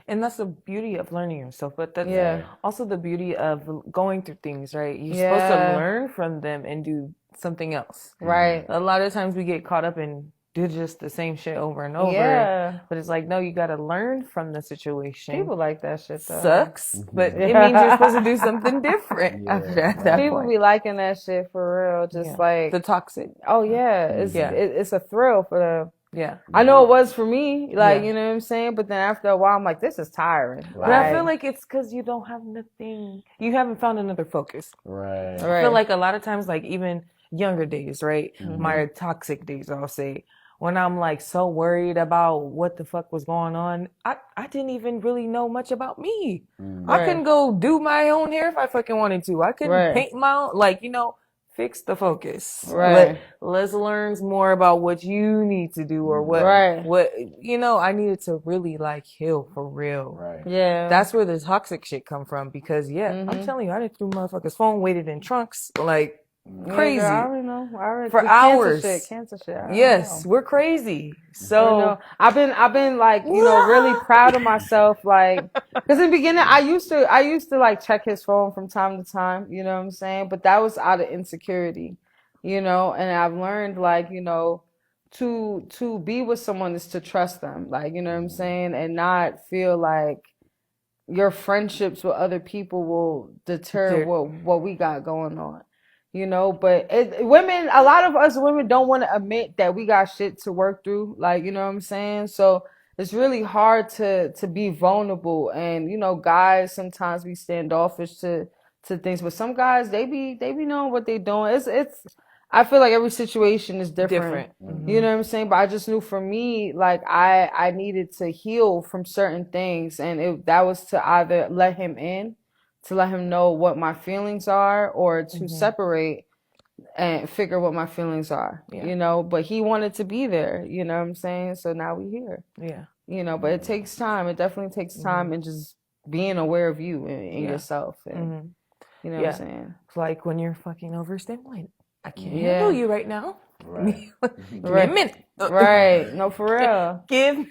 And that's the beauty of learning yourself, but that's Yeah. also the beauty of going through things, right? You're supposed to Yeah. learn from them and do something else. Right. A lot of times we get caught up and do just the same shit over and over. Yeah. But it's like, no, you gotta learn from the situation. People like that shit though. Sucks, but it means you're supposed to do something different after at that People point. be liking that shit for real. Just Yeah. like, The toxic. oh yeah, it's Yeah. it's a thrill for them. Yeah. I know it was for me, like, Yeah. you know what I'm saying? But then after a while, I'm like, this is tiring. But I feel like it's because you don't have nothing, you haven't found another focus. Right. I feel like a lot of times, like even younger days, right? My toxic days, I'll say, when I'm like so worried about what the fuck was going on, I didn't even really know much about me. I couldn't go do my own hair if I fucking wanted to. I couldn't paint my own, like, you know, fix the focus. Right. Let's learn more about what you need to do or what, you know, I needed to really like heal for real. Right. Yeah. That's where the toxic shit come from because I'm telling you, I done threw motherfuckers' phone, waited in trunks, like crazy. Yeah, girl, I already know. I already, For the hours. Cancer shit. I already Yes, know. we're crazy. I So know. I've been like, you know, really proud of myself, like, because in the beginning, I used to like check his phone from time to time, you know what I'm saying? But that was out of insecurity, you know, and I've learned, like, you know, to be with someone is to trust them, like, you know what I'm saying, and not feel like your friendships with other people will deter what we got going on. You know, but women, a lot of us women don't want to admit that we got shit to work through. Like, you know what I'm saying? So it's really hard to be vulnerable. And, you know, guys sometimes be standoffish to things, but some guys they be knowing what they doing. It's I feel like every situation is different. You know what I'm saying? But I just knew for me, like I needed to heal from certain things, and that was to either let him in, to let him know what my feelings are, or to separate and figure what my feelings are, you know, but he wanted to be there, you know what I'm saying? So now we here, you know, but it takes time. It definitely takes time and just being aware of you and yourself. And, you know what I'm saying? it's like when you're fucking overstimulated. I can't handle you right now. Right. Give me a minute. Right. No, for real. Give me.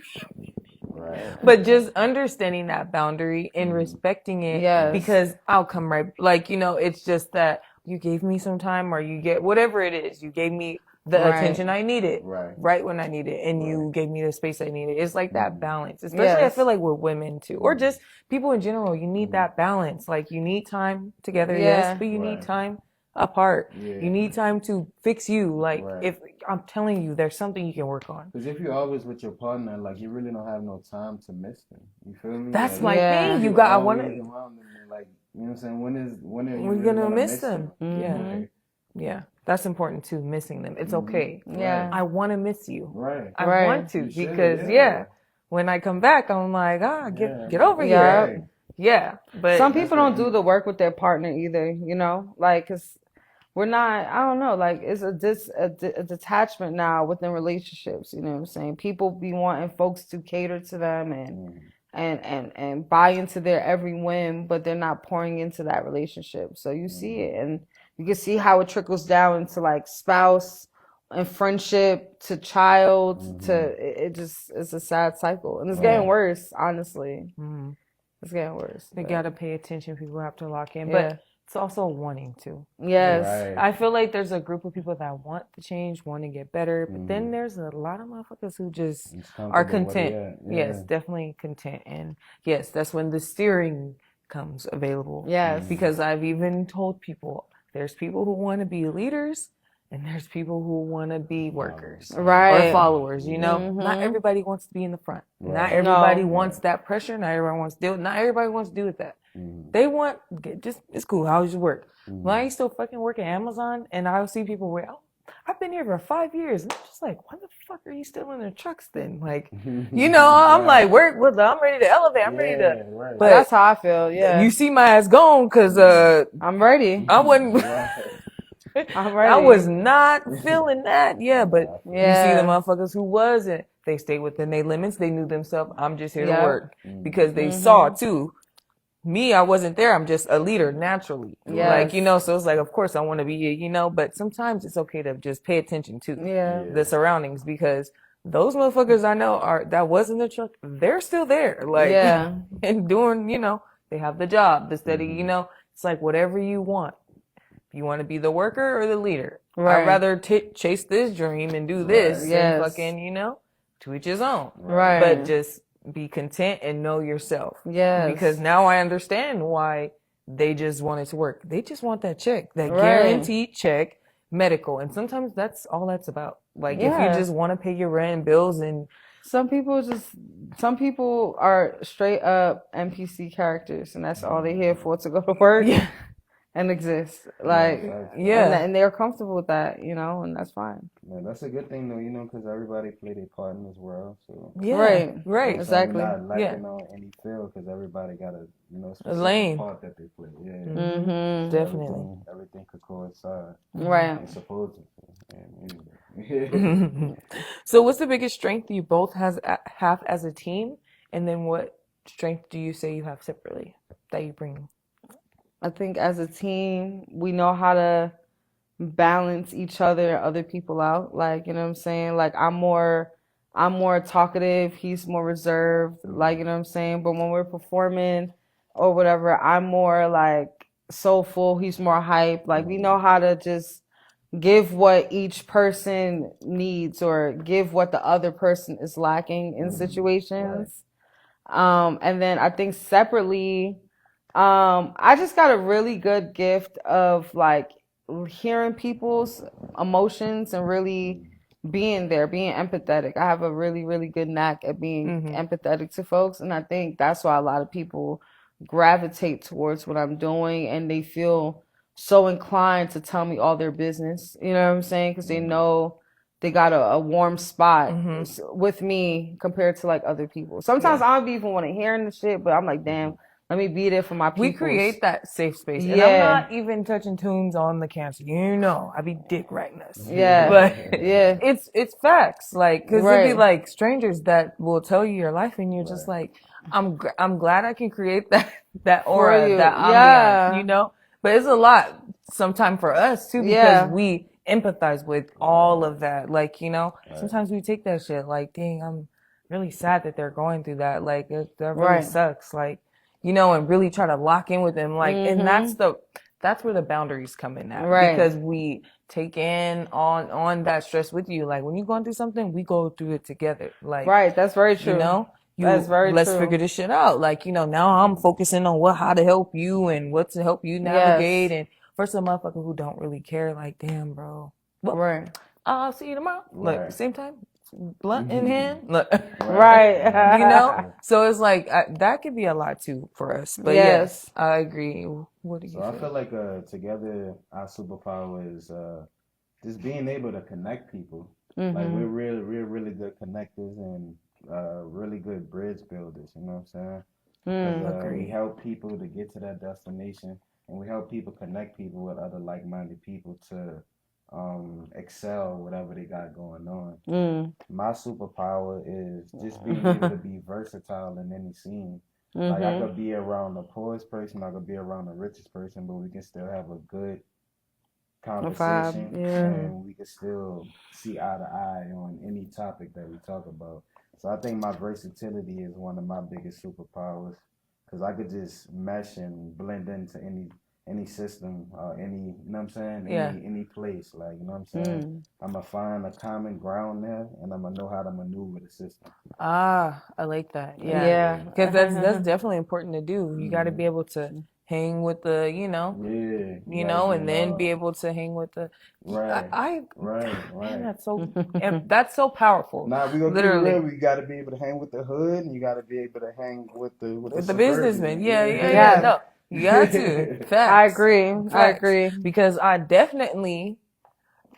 Right. But just understanding that boundary and respecting it because I'll come right, like, you know, it's just that you gave me some time or you get whatever it is. You gave me the attention I needed right when I needed it, and you gave me the space I needed. It's like that balance, especially I feel like with women too, or just people in general. You need that balance. Like you need time together, yes, but you need time apart. You need time to fix you. Like if I'm telling you, there's something you can work on. Because if you're always with your partner, like you really don't have no time to miss them. You feel me? That's like, my thing. You got. I want to. Like, you know what I'm saying? When are you We're really gonna miss them. Yeah. That's important too. Missing them, it's okay. Yeah. I want to miss you. Right. I want to because when I come back, I'm like, get over here. Yeah, but some people don't do the work with their partner either, you know, like, cause we're not, I don't know, like it's a detachment now within relationships, you know what I'm saying? People be wanting folks to cater to them and buy into their every whim, but they're not pouring into that relationship. So you see it, and you can see how it trickles down into like spouse and friendship to child to it's a sad cycle, and it's getting worse, honestly. It's getting worse. They gotta pay attention. People have to lock in. But it's also wanting to. Yes. Right. I feel like there's a group of people that want to change, want to get better, but then there's a lot of motherfuckers who just It's are comfortable where they content. at. Yes, Yeah. definitely content. And yes, that's when the steering comes available. Yes. Because I've even told people there's people who want to be leaders and there's people who want to be workers or Right. followers, you know? Not everybody wants to be in the front. Not Right. everybody No. wants that pressure. Not everybody wants to deal. Not everybody wants to deal with that. They want just it's cool. How's your work? When I used to fucking work at Amazon, and I would see people where I've been here for 5 years, and I'm just like, why the fuck are you still in the trucks then? Like, you know, I'm like, I'm ready to elevate. I'm ready to. Right. But That's how I feel. Yeah. you see my ass gone because I'm ready. I wasn't. I'm ready. I was not feeling that. Yeah, but you see Yeah. the motherfuckers who wasn't. They stayed within their limits. They knew themselves. I'm just here to Yep. work because they saw too. Me, I wasn't there. I'm just a leader naturally. Yes. Like, you know, so it's like, of course I want to be, you know, but sometimes it's okay to just pay attention to Yeah. the surroundings because those motherfuckers I know that was in the truck, they're still there. Like, Yeah. and doing, you know, they have the job, the steady, you know, it's like whatever you want. You want to be the worker or the leader? Right. I'd rather chase this dream and do this than Yes. fucking, you know, to each his own. Right. But just be content and know yourself. Yes. Because now I understand why they just wanted to work. They just want that check, that Right. guaranteed check, medical. And sometimes that's all that's about. Like if Yeah. you just want to pay your rent and bills and Some people are straight up NPC characters, and that's all they're here for, to go to work and exist. Like, and they're comfortable with that, you know, and that's fine. Yeah, that's a good thing though, you know, because everybody play their part in this world. So Right. right. so Exactly. we're not lacking on any field because everybody got a specific lane. part that they play. Yeah, Mm-hmm. Definitely. Everything could coincide. Right. It's supposed to. Yeah. So what's the biggest strength you both have as a team? And then what strength do you say you have separately that you bring? I think as a team, we know how to balance each other and other people out. Like, you know what I'm saying? Like I'm more talkative, he's more reserved, like, you know what I'm saying? But when we're performing or whatever, I'm more like soulful, he's more hype. Like we know how to just give what each person needs or give what the other person is lacking in situations. And then I think separately, I just got a really good gift of like hearing people's emotions and really being there, being empathetic. I have a really, really good knack at being empathetic to folks. And I think that's why a lot of people gravitate towards what I'm doing and they feel so inclined to tell me all their business. You know what I'm saying? Because they know they got a warm spot with me compared to like other people. Sometimes I don't even want to hear the shit, but I'm like, damn, let me be there for my people. We create that safe space. And Yeah. I'm not even touching tunes on the cancer. You know, I be dick writing us. Yeah. But Yeah. it's facts. Like, cause it'd be Right. like strangers that will tell you your life and you're just like, I'm glad I can create that aura, you. that ambiance, Yeah. you know? But it's a lot sometimes for us too, because Yeah. we empathize with all of that. Like, you know, sometimes we take that shit like, dang, I'm really sad that they're going through that. Like, that really Right. sucks. Like, you know, and really try to lock in with them. Like, and that's where the boundaries come in at. Right. Because we take in on that stress with you. Like, when you're going through something, we go through it together. Like, Right. That's very true. you know? That's very let's true. figure this shit out. Like, you know, now I'm focusing on how to help you and what to help you navigate. And for some motherfucker who don't really care, like, damn, bro. Well, Right. I'll see you tomorrow. Look, Right. same time, blunt in hand. Look, Right. you know? So it's like, that could be a lot too for us. But yes, I agree. What do you So I think? feel like together our superpower is just being able to connect people. Like we're really good connectors and really good bridge builders. You know what I'm saying? 'Cause, we help people to get to that destination, and we help people connect people with other like-minded people to excel whatever they got going on. My superpower is just being able to be versatile in any scene. Like I could be around the poorest person, I could be around the richest person, but we can still have a good conversation and we can still see eye to eye on any topic that we talk about. So I think my versatility is one of my biggest superpowers because I could just mesh and blend into any system or any, you know what I'm saying? Yeah. Any place, like, you know what I'm saying? I'm gonna find a common ground there, and I'm gonna know how to maneuver the system. Ah, I like that. Yeah. Yeah. Because that's definitely important to do. You got to be able to hang with the, Yeah, you you gotta know, be and then be able to hang with the. right, I right, man, right. that's so powerful. Nah, we gonna keep it Literally. real. We gotta be able to hang with the hood, and you gotta be able to hang with the With the businessmen. suburban. Yeah. Yeah. No, you got to. I Facts. agree. I Facts. agree. Because I definitely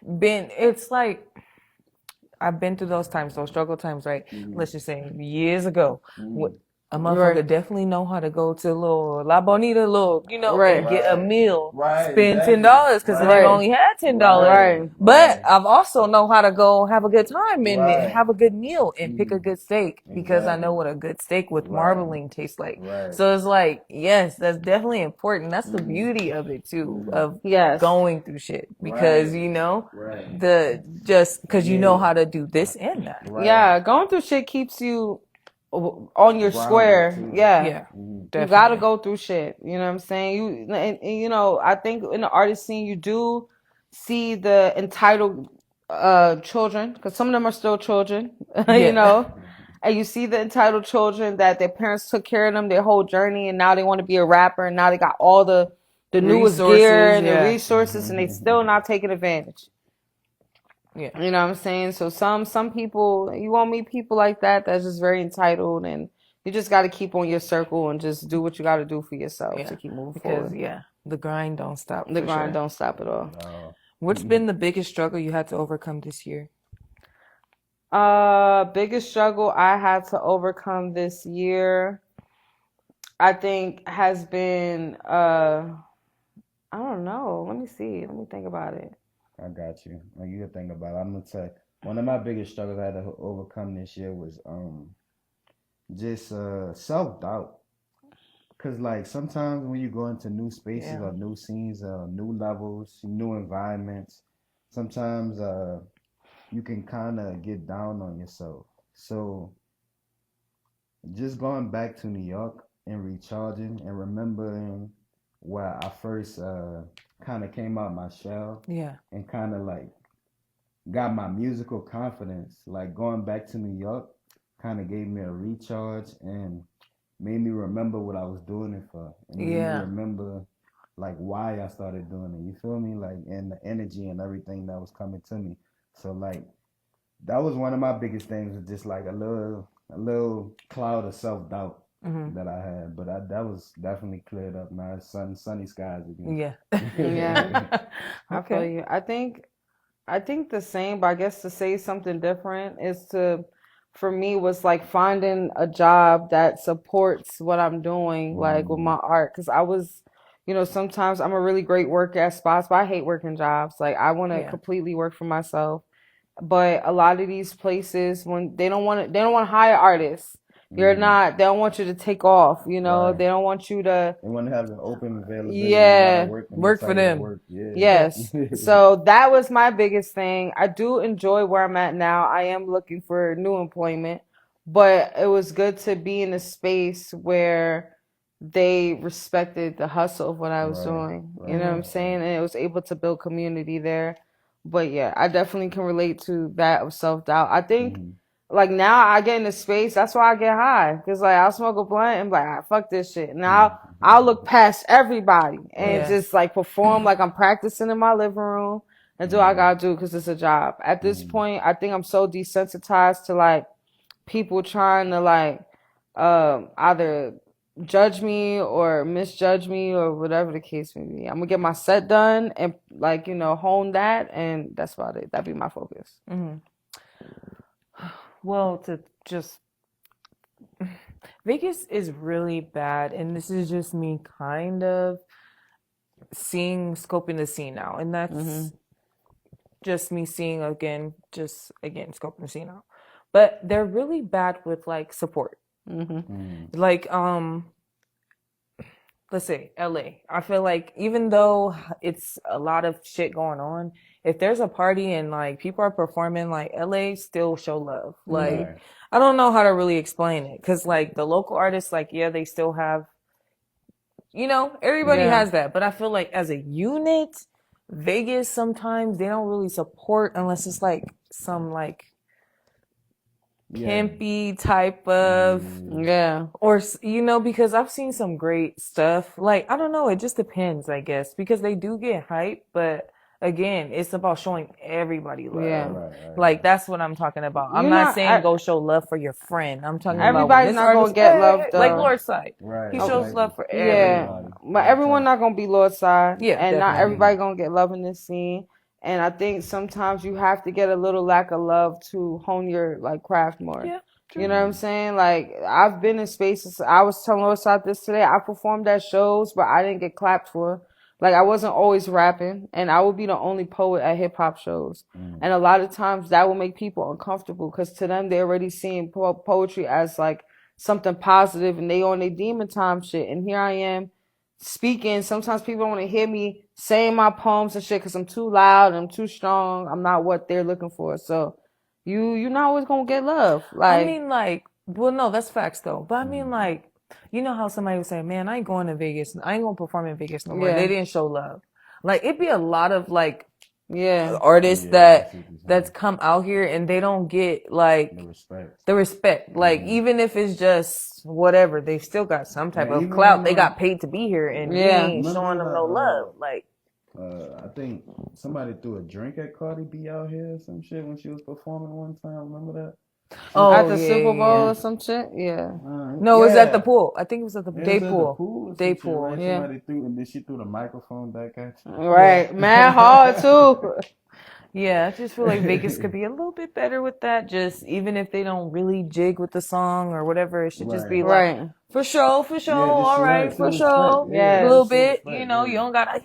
it's like, I've been through those times, those struggle times, right? Let's just say years ago. What a motherfucker Right. definitely know how to go to little La Bonita, Right. and get a meal, Right, spend exactly. $10 because the nigga Right. only had $10. Right. But I've also know how to go have a good time and Right. have a good meal and pick a good steak because I Exactly. know what a good steak with Right. marbling tastes like. Right. So it's like, yes, that's definitely important. That's the beauty of it too, of Yes. going through shit because just because you know how to do this and that. Right. Yeah. Going through shit keeps you on your Grounded, square. too. Yeah. Yeah, You definitely. gotta go through shit. You know what I'm saying? And you know, I think in the artist scene you do see the entitled children, because some of them are still children, you Yeah. know. And you see the entitled children that their parents took care of them their whole journey, and now they want to be a rapper, and now they got all the newest gear Resources, and the yeah. resources, and they still not taking advantage. Yeah. You know what I'm saying? So some people, you won't meet people like that that's just very entitled, and you just got to keep on your circle and just do what you got to do for yourself to keep moving Because forward. the grind don't stop. The for grind sure. don't stop at all. What's been the biggest struggle you had to overcome this year? Biggest struggle I had to overcome this year, I think, has been I don't know. Let me see. Let me think about it. I got you. Like, you can think about it. I'm gonna tell you, one of my biggest struggles I had to overcome this year was just self doubt. Cause like sometimes when you go into new spaces or new scenes, new levels, new environments, sometimes you can kind of get down on yourself. So just going back to New York and recharging and remembering where I first kind of came out my shell Yeah. and kind of like got my musical confidence. Like going back to New York kind of gave me a recharge and made me remember what I was doing it for. And made me remember like why I started doing it. You feel me? Like, and the energy and everything that was coming to me. So like that was one of my biggest things, was just like a little cloud of self doubt that I had. But that was definitely cleared up now. It's sunny skies again. Yeah. Yeah. I feel Okay. you. I think the same, but I guess to say something different is for me, was like finding a job that supports what I'm doing, like with my art. Cause I was, you know, sometimes I'm a really great worker at spots, but I hate working jobs. Like I want to completely work for myself. But a lot of these places, when they don't want to hire artists. They don't want you to take off, you know. Right. They don't want you to. They want to have an open availability. Yeah. Work for them. Work. Yeah. Yes. So that was my biggest thing. I do enjoy where I'm at now. I am looking for new employment, but it was good to be in a space where they respected the hustle of what I was doing. You know what I'm saying? And it was able to build community there. But yeah, I definitely can relate to that of self-doubt. I think like now I get in a space, that's why I get high. Cause like I'll smoke a blunt and be like, ah, fuck this shit. Now I'll look past everybody and just like perform like I'm practicing in my living room and do what I gotta do because it's a job. At this point, I think I'm so desensitized to like people trying to like either judge me or misjudge me or whatever the case may be. I'm gonna get my set done and like, you know, hone that, and that's about it. That'd be my focus. Well, to just Vegas is really bad, and this is just me kind of scoping the scene now, and that's just me seeing again, scoping the scene out. But they're really bad with like support. Like let's say LA. I feel like even though it's a lot of shit going on, if there's a party and like people are performing, like LA still show love. Like I don't know how to really explain it, because like the local artists, like they still have You know, everybody Yeah. has that. But I feel like as a unit, Vegas sometimes they don't really support unless it's like some like Yeah. pimpy type of Yeah. or you know, because I've seen some great stuff. Like I don't know, it just depends, I guess, because they do get hype, but again, it's about showing everybody love. Yeah. Right. Like that's what I'm talking about. I'm You not know, saying go show love for your friend. I'm talking about when everybody's this not gonna artist, get love like though. Lordside, Right. he shows Exactly. love for Yeah, everybody. but everyone not gonna be Lord side, Yeah, and not definitely. everybody gonna get love in this scene. And I think sometimes you have to get a little lack of love to hone your like craft more. Yeah, You know what I'm saying? Like I've been in spaces. I was telling Lord side this today. I performed at shows, but I didn't get clapped for. Like I wasn't always rapping, and I would be the only poet at hip hop shows. And a lot of times that will make people uncomfortable because to them they're already seeing poetry as like something positive, and they on their demon time shit. And here I am speaking. Sometimes people don't want to hear me saying my poems and shit because I'm too loud and I'm too strong. I'm not what they're looking for. So you're not always gonna get love. I Like mean, like, well, no, that's facts though. But I mean, like, you know how somebody would say, "Man, I ain't going to Vegas. I ain't gonna perform in Vegas no more." Yeah. They didn't show love. Like, it'd be a lot of like yeah, artists Yeah, I that see what you're saying. that's come out here and they don't get like The respect. the respect. Like, even if it's just whatever, they've still got some type Yeah, of even clout. when, They got paid to be here, and we Yeah. ain't showing them no love. Like, I think somebody threw a drink at Cardi B out here or some shit when she was performing one time. Remember that? oh at the yeah, Super yeah, Bowl yeah. or some shit. Yeah, No, it was at the Yeah. pool. I think it was at the It was day at the pool. pool or Day some shit, pool. right? Yeah. Somebody threw, and then she threw the microphone back at you. right. Mad hard too. Yeah, I just feel like Vegas could be a little bit better with that. Just even if they don't really jig with the song or whatever, it should just be like Right. for sure, Yeah, just all right, right, for some sure, respect. Yeah. a little just some bit. respect, You know, you yeah. don't gotta,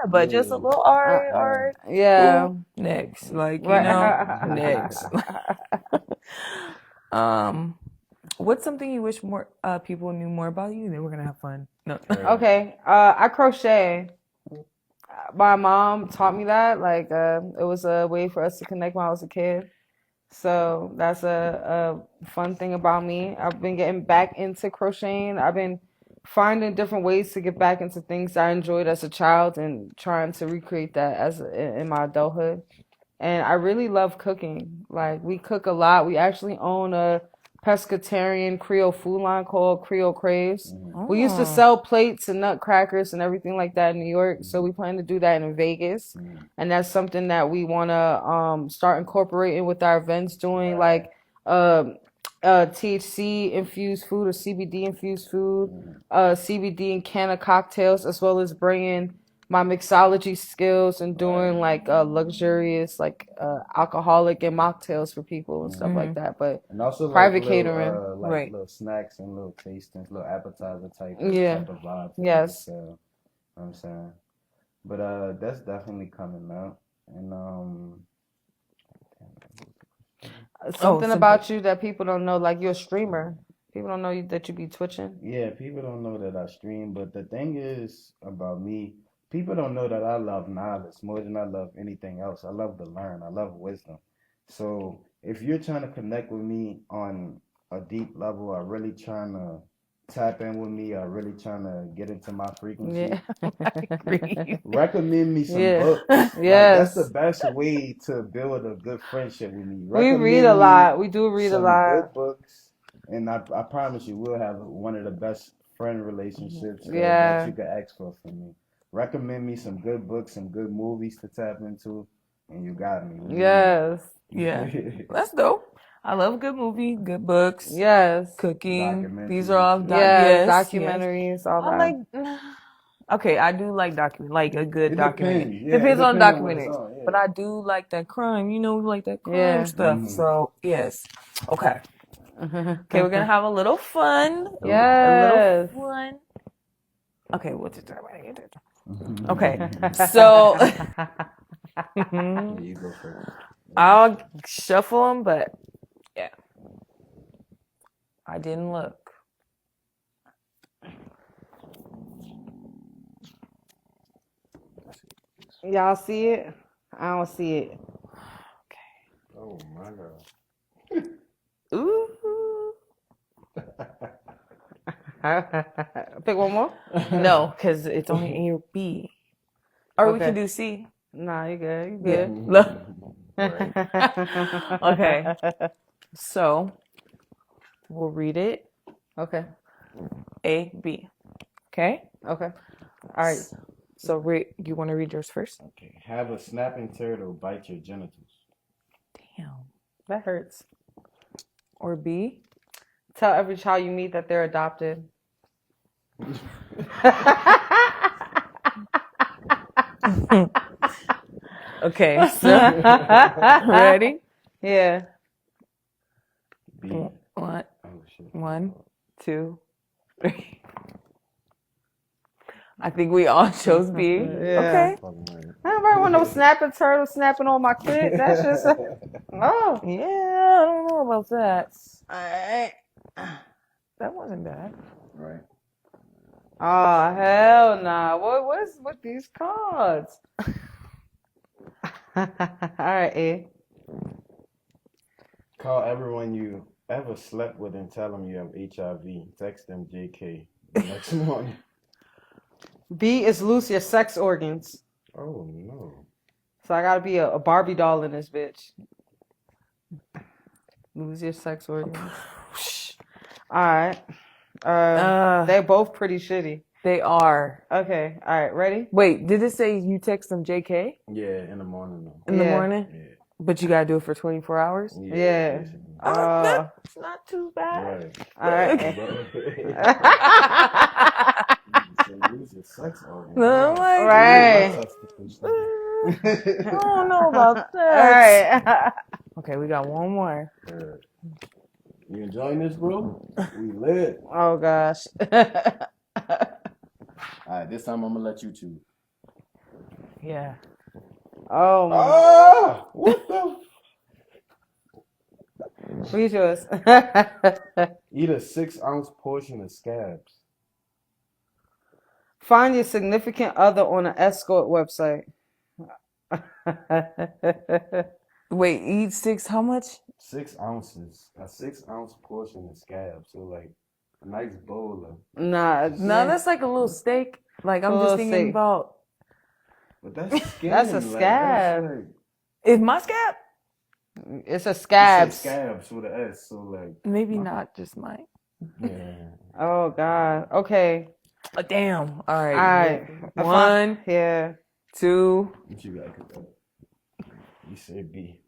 but just a Yeah. little, all right, Yeah. cool. Next, like you Right. know, next. What's something you wish more people knew more about you? Then we're gonna have fun. No. Okay. I crochet. My mom taught me that. Like, it was a way for us to connect when I was a kid. So that's a fun thing about me. I've been getting back into crocheting. I've been finding different ways to get back into things I enjoyed as a child and trying to recreate that in my adulthood. And I really love cooking. Like we cook a lot. We actually own a pescatarian Creole food line called Creole Craves. We used to sell plates and nutcrackers and everything like that in New York. So we plan to do that in Vegas. And that's something that we want to start incorporating with our events, doing like THC infused food or CBD infused food, CBD and can of cocktails, as well as bringing my mixology skills and doing like luxurious like alcoholic and mocktails for people and stuff like that. But And also like private little, catering, like Right. little snacks and little tastings, little appetizer type Yeah. type of vibes. Yes. So, you know what I'm saying? But that's definitely coming out. And Something about you that people don't know, like you're a streamer. People don't know that you be twitching. yeah, people don't know that I stream, but the thing is about me, people don't know that I love knowledge more than I love anything else. I love to learn. I love wisdom. So if you're trying to connect with me on a deep level, or really trying to tap in with me, or really trying to get into my frequency, Yeah. recommend me some Yeah. books. Like, Yes. that's the best way to build a good friendship with me. We read Recommend a me lot. We do read a some lot. good books, and I promise you, we'll have one of the best friend relationships that Yeah. you could ask for from me. Recommend me some good books, some good movies to tap into, and you got me. Yes. Yeah, that's dope. I love a good movie, good books, Yes. cooking. These Documentaries are all and shit. Yes. yes. Documentaries, all I that. like. Okay, I do like like a good It documentary. depends. Yeah, it Depends on depends on what it's documentaries, on. but Yeah. I do like that crime. You know, like that crime Yeah. stuff. So yes. Okay. Okay, we're gonna have a little fun. Yes. A little fun. Okay, what's it? Okay, so Yeah, you go first. I'll shuffle them, but yeah, I didn't look. Y'all see it? I don't see it. Oh my God. Ooh. Pick one more. No, because it's only A or B. Or we can Okay. do C. Nah, you good. You Yeah. good. Look. Right. Okay. So we'll read it. Okay. A, B. Okay? Okay. All right. So you want to read yours first? Okay. Have a snapping turtle bite your genitals. Damn. That hurts. Or B? Tell every child you meet that they're adopted. Okay, so ready? Yeah. B. One, Oh shit. 1, 2, 3. I think we all chose B. Yeah. Okay. Fucking right. Nobody want no snapping turtle snapping on my clit. That's just oh. Yeah, I don't know about that. Alright. That wasn't bad. Right. Oh hell nah. What's with these cards? Alright, A. Call everyone you ever slept with and tell them you have HIV. Text them JK the next morning. B is lose your sex organs. Oh no. So I gotta be a Barbie doll in this bitch. Lose your sex organs. Alright. They're both pretty shitty. They are. Okay. Alright, ready? Wait, did it say you text them JK Yeah, in the morning though. in the Yeah. morning? Yeah. But you gotta do it for 24 hours? Yeah. basically. That's not too bad. Right. Alright. So lose your sex organ. No, like, Right. I don't know about that. Alright. Okay, we got one more. You enjoying this, bro? We lit. Oh gosh. Alright, this time I'm gonna let you choose. Yeah. Oh my. Ah! What the? Read yours. Eat a 6-ounce portion of scabs. Find your significant other on an escort website. Wait, eat 6, how much? 6 ounces. A 6-ounce portion of scabs. So like a nice bowl of. Nah. No, that's like a little steak. Like, I'm Little just thinking steak. about, But that's skin. That's a like, scab. That's like, is my scab? It's a you said scabs. scabs with an S. So like. Maybe not just mine. Yeah. Oh god. Okay. Oh, damn. All right. Alright. 1, Yeah. 2. What you got? You said B.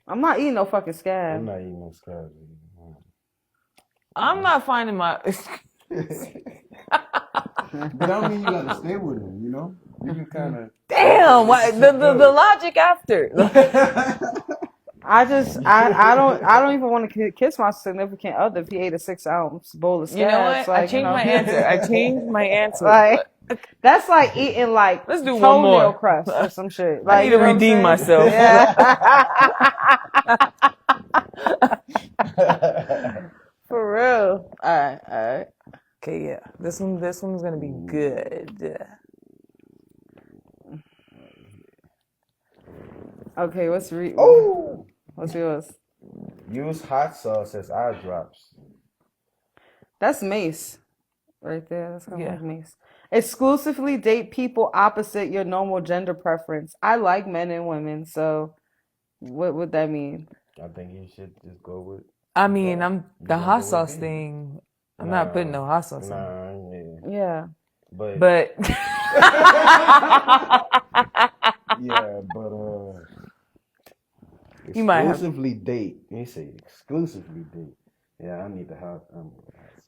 I'm not eating no fucking I'm scab. not eating no scabs. I'm not finding my. But I don't mean you gotta stay with him, you know? You can kind of. Damn. What, the logic after. I don't even want to kiss my significant other if he ate a 6-ounce bowl of scabs. You know what? Like, I changed my answer. I changed my answer. Like, that's like eating like Let's do one toenail more. crust or some shit. I Like, need to you know what I'm redeem saying? myself. Yeah. For real. All right. Okay, yeah. This one's gonna be good. Okay, what's Oh! what's yours? Use hot sauce as eye drops. That's Mace. Right there. That's kind of Yeah. like Mace. Exclusively date people opposite your normal gender preference. I like men and women, so what would that mean? I think you should just go with. I mean, I'm the gotta hot go with sauce B. thing. I'm not putting no hot sauce on. Nah, yeah. Yeah. But yeah, but You might have- exclusively date. He say exclusively date. Yeah, I need the hot.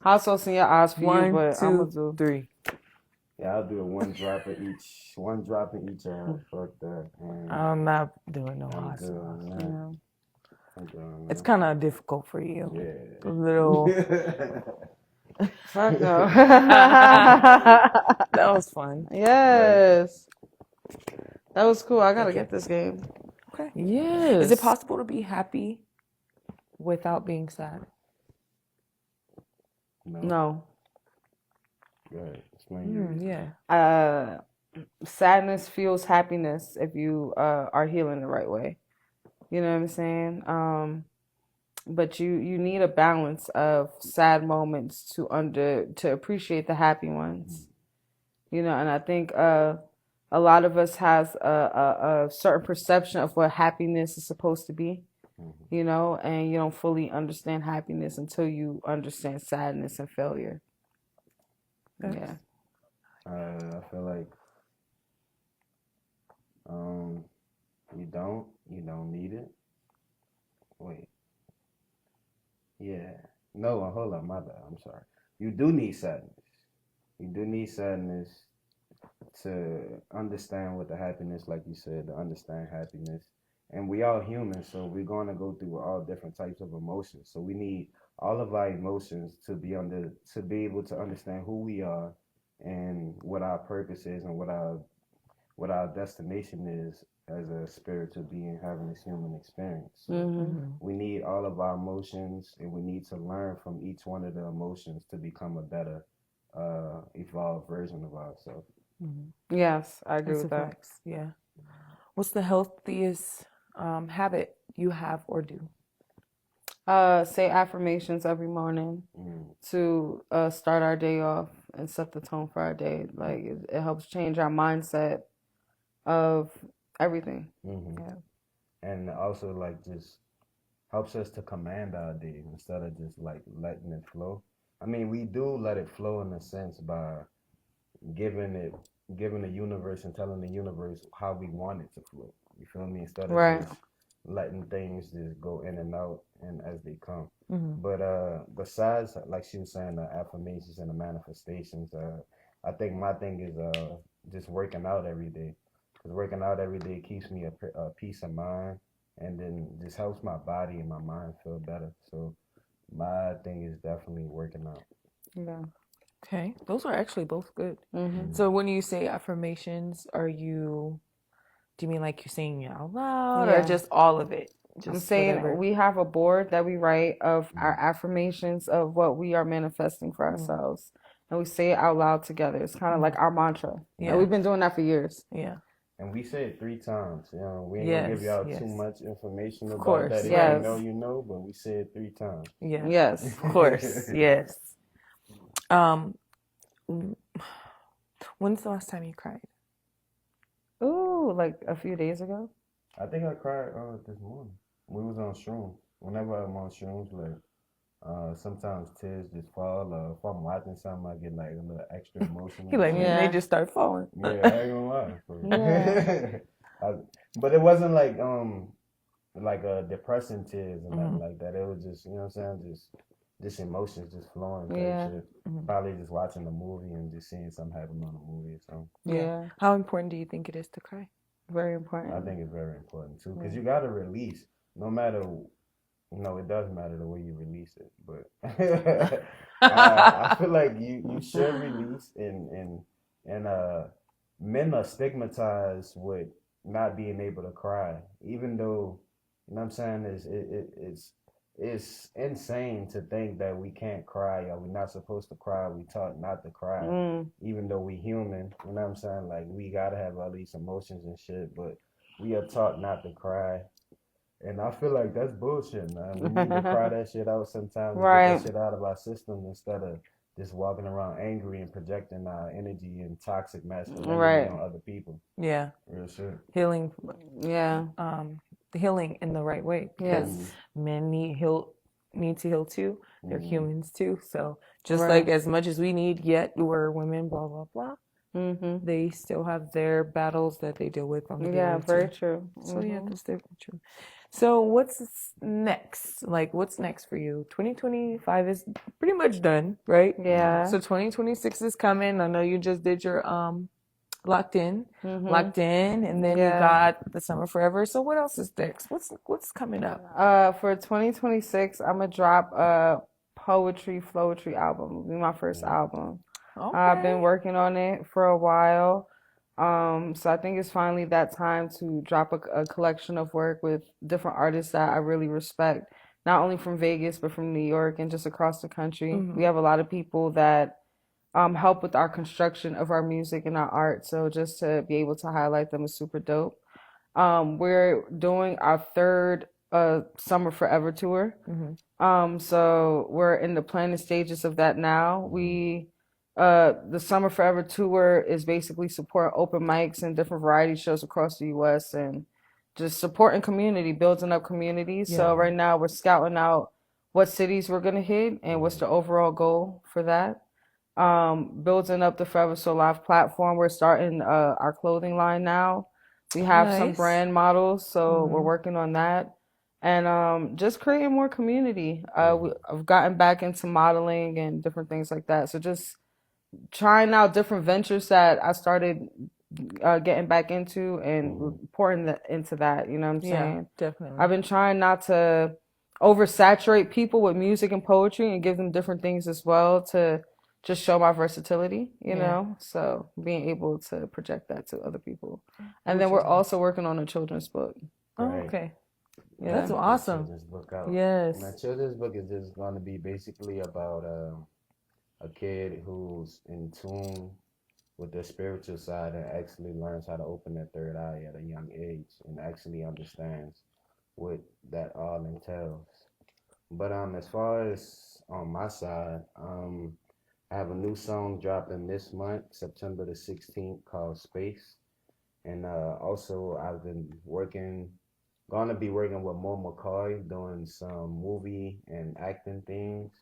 Hot sauce in your eyes for you, 1, but I'm gonna 2, do 3. Yeah, I'll do it one drop in each. One drop in each eye. Fuck that. I'm not doing no I'm hot good sauce. on that. Yeah. I'm good on It's that. kind of difficult for you. Yeah. A little. Fuck no. That was fun. Yes. That was cool. I gotta get this game. Okay. Yes. Is it possible to be happy without being sad? No. Go ahead. Explain you. Yeah. Sadness fuels happiness if you are healing the right way. You know what I'm saying? but you need a balance of sad moments to appreciate the happy ones. And I think a lot of us has a certain perception of what happiness is supposed to be, and you don't fully understand happiness until you understand sadness and failure. Yeah. I feel like um, you don't need it. Wait, yeah, no, hold on, my bad. I'm sorry. You do need sadness. You do need sadness to understand what the happiness, like you said, to understand happiness. And we all human, so we're going to go through all different types of emotions. So we need all of our emotions to be able to understand who we are and what our purpose is and what our destination is as a spiritual being having this human experience. So we need all of our emotions, and we need to learn from each one of the emotions to become a better, evolved version of ourselves. Yes, I agree That's a with that. fact. Yeah. What's the healthiest habit you have or do? Say affirmations every morning to start our day off and set the tone for our day. Like it helps change our mindset of everything. hmm Yeah. And also, like, just helps us to command our day instead of just like letting it flow. I mean, we do let it flow in a sense by giving it, giving the universe and telling the universe how we want it to flow. You feel me? Instead of Right. just letting things just go in and out and as they come. Mm-hmm. But besides, like she was saying, the affirmations and the manifestations, I think my thing is just working out every day. Because working out every day keeps me a peace of mind, and then just helps my body and my mind feel better. So my thing is definitely working out. Yeah. Okay. Those are actually both good. Mm-hmm. So when you say affirmations, do you mean like you're saying it out loud or Yeah. just all of it? I'm Just saying whatever. we have a board that we write of our affirmations of what we are manifesting for ourselves. And we say it out loud together. It's kind of like our mantra. Yeah. And we've been doing that for years. Yeah. And we say it 3 times. We ain't gonna give Yes, y'all yes. too much information Of about course, that. If yes. you know, you know, but we say it 3 times. Yeah. Yes. Of course. Yes. Um, when's the last time you cried? Ooh, like a few days ago. I think I cried this morning. We was on shrooms. Whenever I'm on shrooms, like sometimes tears just fall. If I'm watching something, I get like a little extra emotional. He like So, Yeah. they just start falling. yeah, I ain't gonna lie. Yeah. But it wasn't like depressing tears and nothing Mhm. like that. It was just, you know what I'm saying, just emotions just flowing type Yeah. shit. Mhm. Probably just watching the movie and just seeing something happen on the movie or something. Yeah. How important do you think it is to cry? Very important. I think it's very important too, because you gotta release. No matter, it does matter the way you release it, but I feel like you should release, and men are stigmatized with not being able to cry, even though, you know what I'm saying, it's insane to think that we can't cry or we're not supposed to cry. We taught not to cry, even though we human. You know what I'm saying? Like, we gotta have all these emotions and shit, but we are taught not to cry. And I feel like that's bullshit, man. We need to cry that shit out sometimes, get Right. that shit out of our system instead of just walking around angry and projecting our energy and toxic masculinity Right. on other people. Yeah. Real shit. Healing Yeah. healing in the right way, because Yes. men need to heal too. They're humans too. So just Right. like as much as we need, yet we're women, blah blah blah. Mm-hmm. They still have their battles that they deal with on the Yeah, daily very too. true. So yeah, Mhm. that's definitely true. So what's next? Like, what's next for you? 2025 is pretty much done, right? Yeah. So 2026 is coming. I know you just did your locked in, and then you Yeah. got the summer forever. So what else is next? What's coming up? For 2026, I'm gonna drop a poetry flowetry album. It'll be my first album. I've been Okay. working on it for a while. So I think it's finally that time to drop a collection of work with different artists that I really respect, not only from Vegas, but from New York and just across the country. We have a lot of people that help with our construction of our music and our art. So just to be able to highlight them is super dope. We're doing our third Summer Forever tour. Mm-hmm. So we're in the planning stages of that now. The Summer Forever tour is basically support open mics and different variety shows across the U.S. and just supporting community, building up communities. Yeah. So right now we're scouting out what cities we're gonna hit and what's the overall goal for that. Building up the Forever So Live platform. We're starting our clothing line now. We have some Nice. brand models, so we're Mm-hmm. working on that. And just creating more community. I've gotten back into modeling and different things like that. So just trying out different ventures that I started getting back into and pouring into that. You know what I'm Yeah, saying? definitely. I've been trying not to oversaturate people with music and poetry and give them different things as well to just show my versatility, you Yeah. know? So being able to project that to other people. And Which then we're is also working on a children's book. Oh, Right. okay. Yeah. That's Get awesome. children's book out. Yes. And that children's book is just going to be basically about a kid who's in tune with their spiritual side and actually learns how to open their third eye at a young age and actually understands what that all entails. But as far as on my side, I have a new song dropping this month, September the 16th, called Space. And also I've been gonna be working with Mo McCoy doing some movie and acting things.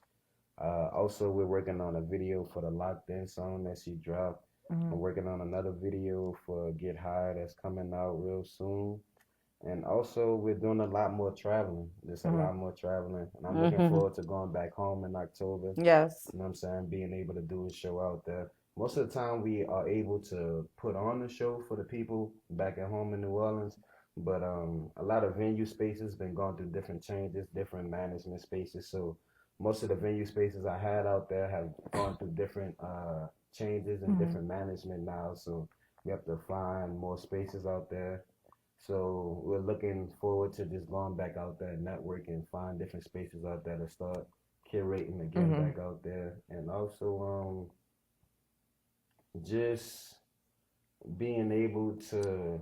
Also, we're working on a video for the Locked In song that she dropped. Mm-hmm. I'm working on another video for Get High that's coming out real soon. And also, we're doing a lot more traveling. Just a Mm-hmm. lot more traveling. And I'm looking forward to going back home in October. Yes. You know what I'm saying? Being able to do a show out there. Most of the time, we are able to put on the show for the people back at home in New Orleans. But a lot of venue spaces been going through different changes, different management spaces. So most of the venue spaces I had out there have gone through different changes and Mm-hmm. different management now. So we have to find more spaces out there. So we're looking forward to just going back out there, networking, find different spaces out there to start curating again Mm-hmm. back out there, and also just being able to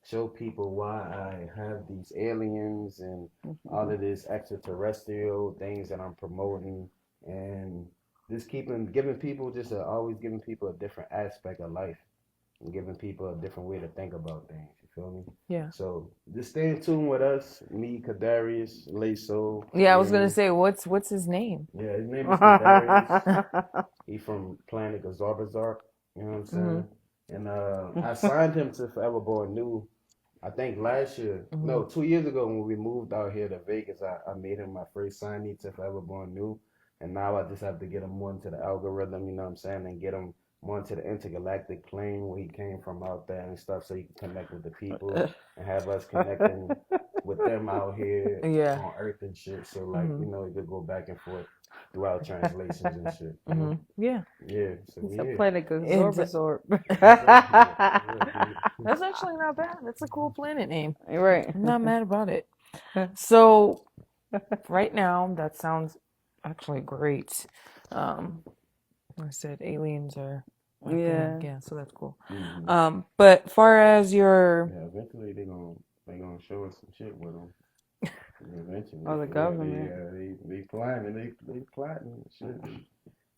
show people why I have these aliens and all of this extraterrestrial things that I'm promoting, and just giving people always giving people a different aspect of life and giving people a different way to think about things. You feel me? Yeah. So just stay in tune with us, me, Kadarius, Laso. Yeah, I was gonna say, what's his name? Yeah, his name is Kadarius. He from Planet Gazarbazark. You know what I'm saying? And I signed him to Forever Born New. I think last year, no, 2 years ago when we moved out here to Vegas, I made him my first signee to Forever Born New. And now I just have to get him more into the algorithm, you know what I'm saying, and get him more into the intergalactic plane where he came from out there and stuff so he can connect with the people and have us connecting with them out here Yeah. on Earth and shit. So, like, you know, it could go back and forth throughout translations and shit. You know? Yeah. Yeah, so It's yeah. a planet absorb. That's actually not bad. That's a cool planet name. Right. I'm not mad about it. So right now, that sounds actually great. Like I said, aliens are my thing. Yeah. Yeah, so that's cool. Mhm. But far as your Yeah, eventually they gonna show us some shit with them. Eventually. Oh, the government. They planning. They plotting shit.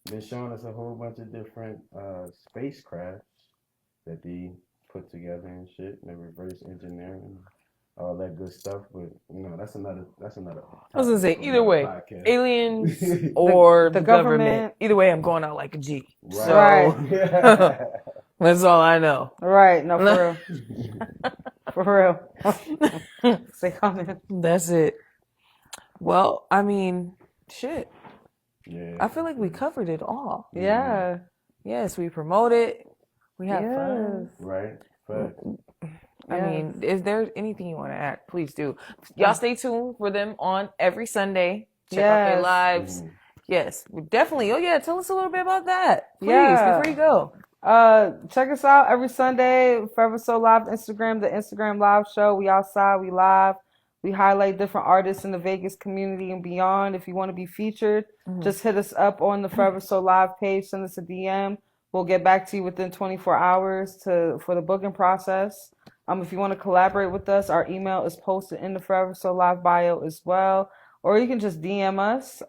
Been showing us a whole bunch of different spacecrafts that they put together and shit, and the reverse engineering, all that good stuff. But you know, that's another. I was gonna say, topic for either another way, podcast. aliens or the the government. government. Either way, I'm going out like a G. So Right. that's all I know. Right. No, for real. For real. Say comment. That's it. Well, I mean, shit. Yeah. I feel like we covered it all. Yeah. Yes, we promote it. We have Yes. fun. Right. But I mean, is there anything you want to add? Please do. Y'all stay tuned for them on every Sunday. Check out their Yes. lives. Yes, we definitely. Oh yeah, tell us a little bit about that, please, Yeah. before you go. Check us out every Sunday. Forever So Live Instagram, the Instagram live show. We outside, we live. We highlight different artists in the Vegas community and beyond. If you want to be featured, just hit us up on the Forever So Live page. Send us a DM. We'll get back to you within 24 hours for the booking process. If you want to collaborate with us, our email is posted in the Forever So Live bio as well, or you can just DM us.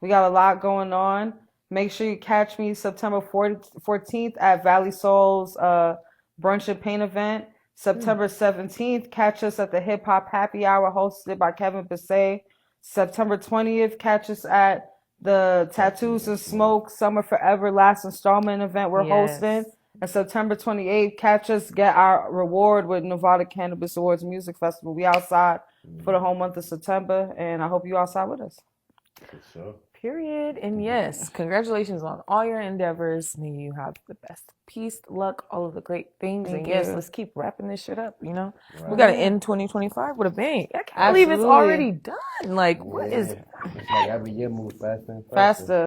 We got a lot going on. Make sure you catch me September 14th at Valley Soul's Brunch and Paint event. September 17th, catch us at the Hip Hop Happy Hour hosted by Kevin Bissay. September 20th, catch us at the Tattoos and Smoke Summer Forever last installment event we're hosting. And September 28th, catch us, get our reward with Nevada Cannabis Awards Music Festival. We outside for the whole month of September, and I hope you outside with us. For sure. Period. And yes, congratulations on all your endeavors. May you have the best peace, luck, all of the great things. Thank and yes, you. let's keep wrapping this shit up, you know? Right. We got to end 2025 with a bang. I can't believe it's Absolutely. already done. Like, what is... It's like every year moves faster and Faster.